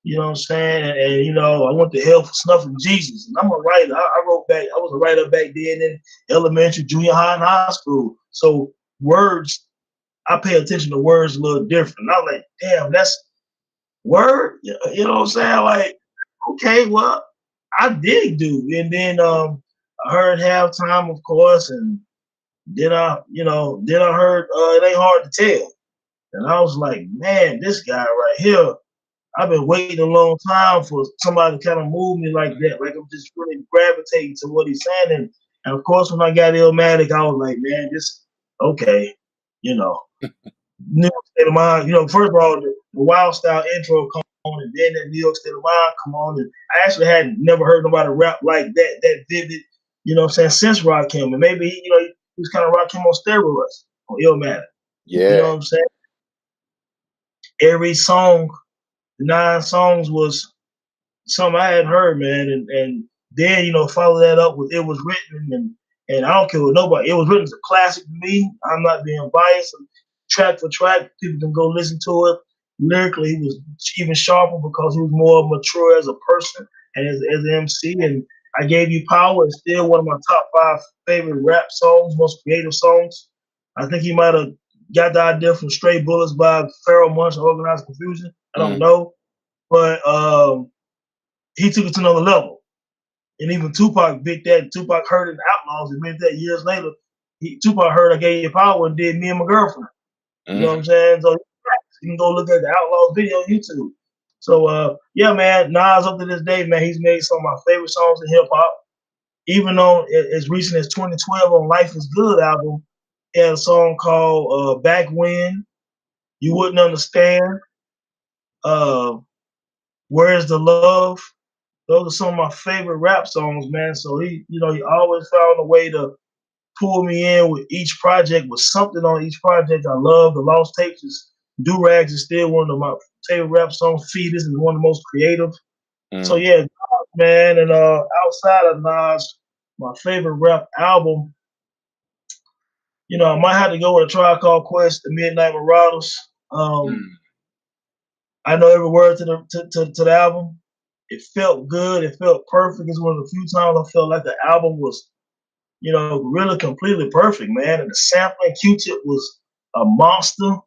You know what I'm saying? And you know, I went to hell for snuffing Jesus. And I'm a writer. I wrote back, I was a writer back then in elementary, junior high, and high school. So words I pay attention to words a little different. And I'm like, damn, that's word. You know what I'm saying? Like, okay, well, I dig dude. And then I heard halftime, of course, and then I heard it ain't hard to tell. And I was like, man, this guy right here, I've been waiting a long time for somebody to kind of move me like that. Like I'm just really gravitating to what he's saying. And of course, when I got Illmatic, I was like, man, this okay, you know, New York State of Mind. First of all, the Wild Style intro come on, and then that New York State of Mind come on. And I actually had never heard nobody rap like that vivid. You know what I'm saying? Since Rakim, and maybe he was kind of Rakim on steroids on Illmatic. Yeah. You know what I'm saying? Every song, the 9 songs was something I hadn't heard, man, and then follow that up with It Was Written, and I don't care what nobody. It Was Written is a classic to me. I'm not being biased. Track for track, people can go listen to it. Lyrically, he was even sharper because he was more mature as a person and as an MC. And I Gave You Power is still one of my top 5 favorite rap songs, most creative songs. I think he might have got the idea from Stray Bullets by Pharoah Monch and Organized Confusion. I don't know, but he took it to another level. And even Tupac bit that. Tupac heard it in Outlaws and meant that years later. Tupac heard I Gave You Power and did Me and My Girlfriend. You know what I'm saying? So you can go look at the Outlaws video on YouTube. So yeah, man, Nas up to this day, man, he's made some of my favorite songs in hip hop. Even on as recent as 2012 on Life Is Good album, he had a song called Back When, You Wouldn't Understand, Where's the Love? Those are some of my favorite rap songs, man. So he always found a way to pull me in with each project, with something on each project I love. The Lost Tapes Do Rags is still one of my favorite rap songs. Fetus is one of the most creative. So yeah, Nas, man, and outside of Nas, my favorite rap album, I might have to go with A Tribe Called Quest, The Midnight Marauders. I know every word to the album. It felt good. It felt perfect. It's one of the few times I felt like the album was, really completely perfect, man. And the sampling, Q-Tip was a monster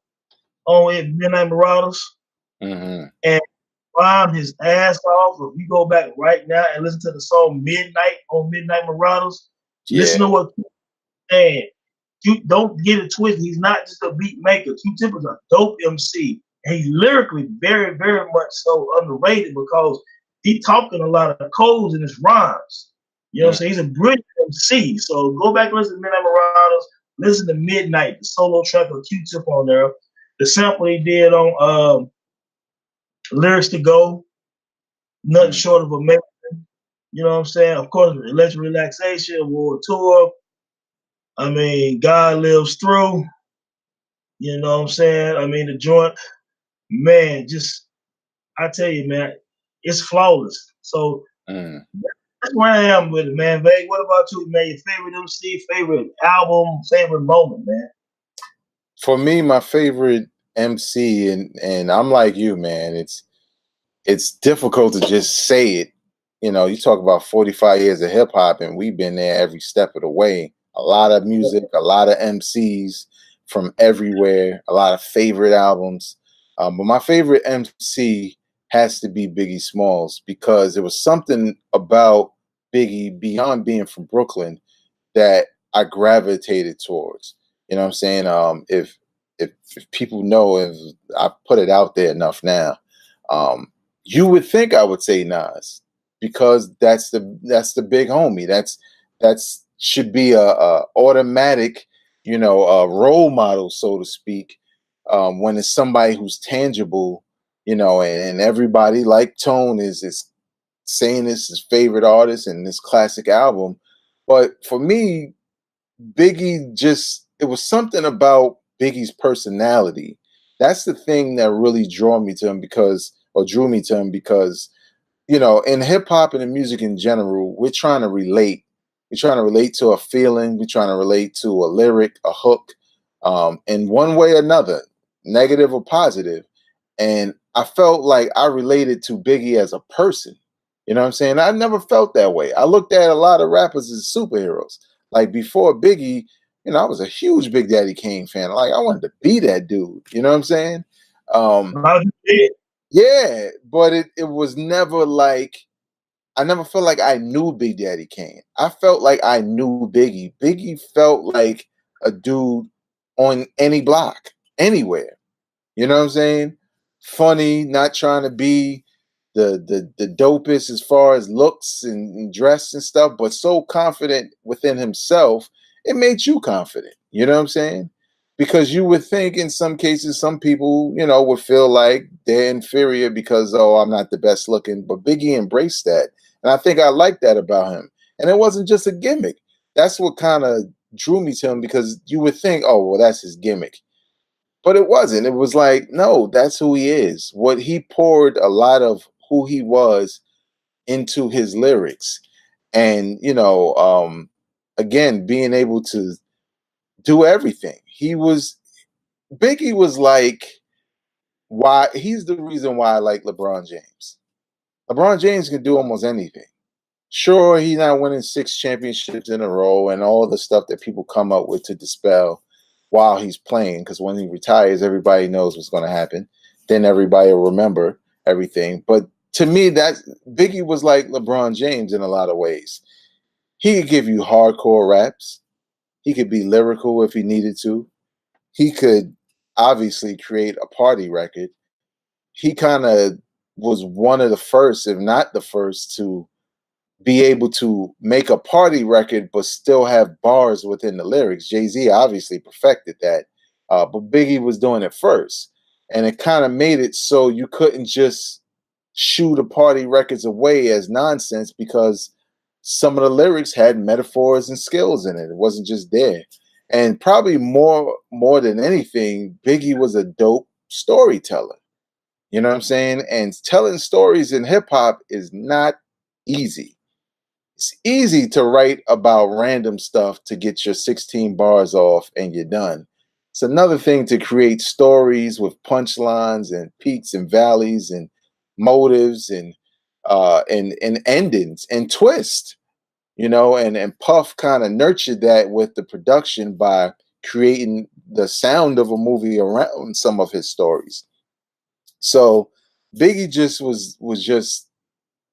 on it, Midnight Marauders. And rhymed his ass off. If you go back right now and listen to the song Midnight on Midnight Marauders, listen to what Q-Tip is saying. You don't get it twisted. He's not just a beat maker. Q-Tip is a dope MC. And he's lyrically very, very much so underrated because he talking a lot of codes in his rhymes. You know what I'm saying? He's a brilliant MC. So go back and listen to Midnight Marauders. Listen to Midnight, the solo track of Q-Tip on there. The sample he did on Lyrics to Go, nothing short of amazing. You know what I'm saying? Of course, Electric Relaxation, World Tour. I mean, God Lives Through. You know what I'm saying? I mean, the joint, man, I tell you, man, it's flawless. So that's where I am with it, man. Vague, what about you, man? Your favorite MC, favorite album, favorite moment, man? For me, my favorite MC, and I'm like you, man, it's difficult to just say it. You talk about 45 years of hip hop, and we've been there every step of the way. A lot of music, a lot of MCs from everywhere, a lot of favorite albums. But my favorite MC has to be Biggie Smalls because there was something about Biggie beyond being from Brooklyn that I gravitated towards. You know what I'm saying? If people know, if I put it out there enough now, you would think I would say Nas because that's the big homie. That's should be a automatic, a role model, so to speak. When it's somebody who's tangible, and everybody like Tone is saying this his favorite artist and this classic album. But for me, Biggie it was something about Biggie's personality. That's the thing that really drew me to him because, in hip hop and in music in general, we're trying to relate. We're trying to relate to a feeling. We're trying to relate to a lyric, a hook, in one way or another, negative or positive. And I felt like I related to Biggie as a person. You know what I'm saying? I never felt that way. I looked at a lot of rappers as superheroes. Like before Biggie, I was a huge Big Daddy Kane fan. Like I wanted to be that dude. You know what I'm saying? A lot of people did. Yeah, but it was never like I never felt like I knew Big Daddy Kane. I felt like I knew Biggie. Biggie felt like a dude on any block, anywhere. You know what I'm saying? Funny, not trying to be the dopest as far as looks and dress and stuff, but so confident within himself, it made you confident. You know what I'm saying? Because you would think in some cases, some people, would feel like they're inferior because, oh, I'm not the best looking. But Biggie embraced that. And I think I like that about him. And it wasn't just a gimmick. That's what kind of drew me to him because you would think, oh, well, that's his gimmick. But it wasn't. It was like, no, that's who he is. What he poured a lot of who he was into his lyrics. And, again, being able to do everything. Biggie was like, why he's the reason why I like LeBron James. LeBron James can do almost anything. Sure, he's not winning 6 championships in a row and all the stuff that people come up with to dispel while he's playing. Because when he retires, everybody knows what's going to happen. Then everybody will remember everything. But to me, that Biggie was like LeBron James in a lot of ways. He could give you hardcore raps. He could be lyrical if he needed to. He could obviously create a party record. He kind of was one of the first, if not the first, to be able to make a party record but still have bars within the lyrics. Jay-Z obviously perfected that, but Biggie was doing it first. And it kind of made it so you couldn't just shoo the party records away as nonsense because some of the lyrics had metaphors and skills in it. It wasn't just there. And probably more than anything, Biggie was a dope storyteller. You know what I'm saying? And telling stories in hip hop is not easy. It's easy to write about random stuff to get your 16 bars off and you're done. It's another thing to create stories with punchlines and peaks and valleys and motives and endings and twist. And Puff kind of nurtured that with the production by creating the sound of a movie around some of his stories. So Biggie just was just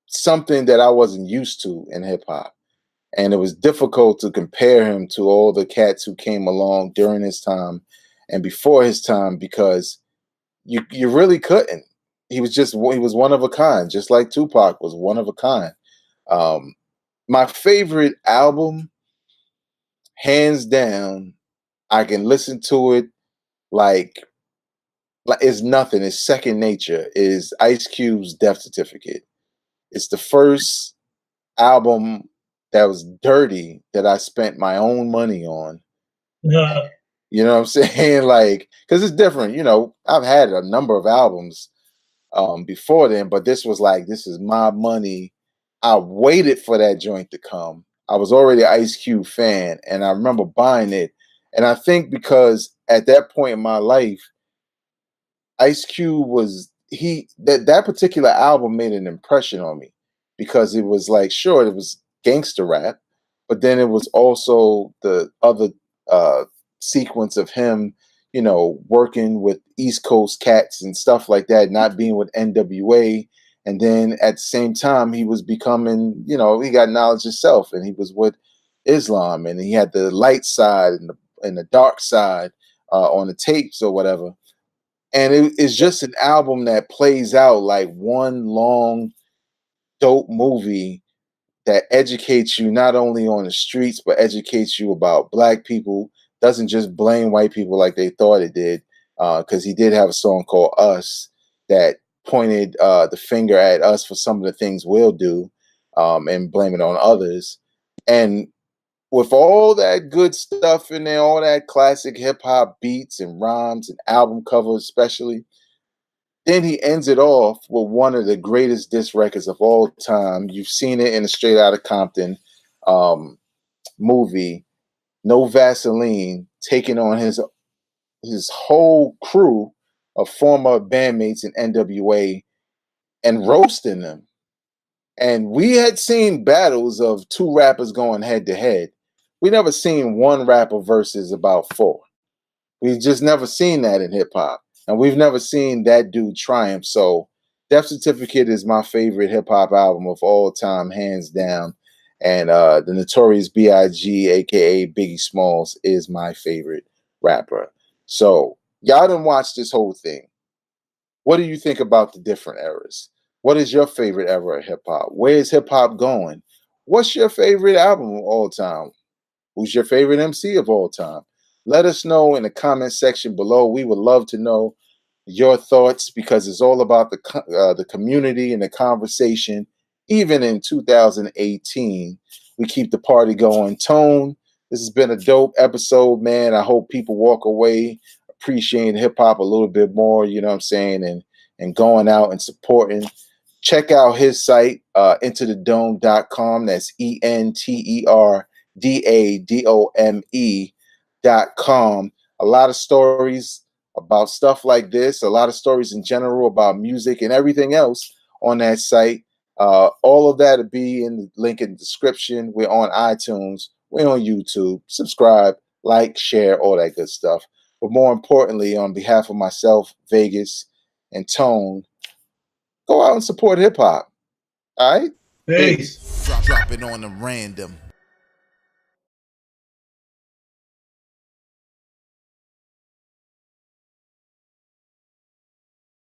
something that I wasn't used to in hip hop. And it was difficult to compare him to all the cats who came along during his time and before his time because you really couldn't. He was one of a kind, just like Tupac was one of a kind. My favorite album, hands down, I can listen to it like it's nothing. It's second nature. Is Ice Cube's Death Certificate. It's the first album that was dirty that I spent my own money on. Yeah. You know what I'm saying? Like, because it's different. I've had a number of albums before then, but this was like, this is my money. I waited for that joint to come. I was already an Ice Cube fan, and I remember buying it. And I think because at that point in my life, Ice Cube that particular album made an impression on me because it was like, sure, it was gangster rap, but then it was also the other sequence of him, working with East Coast cats and stuff like that, not being with NWA. And then at the same time, he was becoming, he got knowledge himself and he was with Islam and he had the light side and the dark side on the tapes or whatever. And it's just an album that plays out like one long, dope movie that educates you not only on the streets, but educates you about Black people, doesn't just blame white people like they thought it did, because he did have a song called Us that pointed the finger at us for some of the things we'll do and blame it on others. And with all that good stuff in there, all that classic hip hop beats and rhymes and album covers, especially, then he ends it off with one of the greatest diss records of all time. You've seen it in the Straight Outta Compton movie, No Vaseline, taking on his whole crew of former bandmates in NWA and roasting them. And we had seen battles of two rappers going head to head. We never seen one rapper versus about 4. We've just never seen that in hip hop, and we've never seen that dude triumph. So, Death Certificate is my favorite hip hop album of all time, hands down. And the Notorious B.I.G., aka Biggie Smalls, is my favorite rapper. So, y'all done watch this whole thing. What do you think about the different eras? What is your favorite era of hip hop? Where is hip hop going? What's your favorite album of all time? Who's your favorite MC of all time? Let us know in the comment section below. We would love to know your thoughts because it's all about the community and the conversation. Even in 2018, we keep the party going. Tone, this has been a dope episode, man. I hope people walk away appreciating hip hop a little bit more, you know what I'm saying, and going out and supporting. Check out his site, enterthedome.com. That's ENTERDADOME.com. A lot of stories about stuff like this, a lot of stories in general about music and everything else on that site. All of that will be in the link in the description. We're on iTunes. We're on YouTube. Subscribe, like, share, all that good stuff. But more importantly, on behalf of myself, Vegas, and Tone, go out and support hip hop. All right? Peace. Drop it on the random.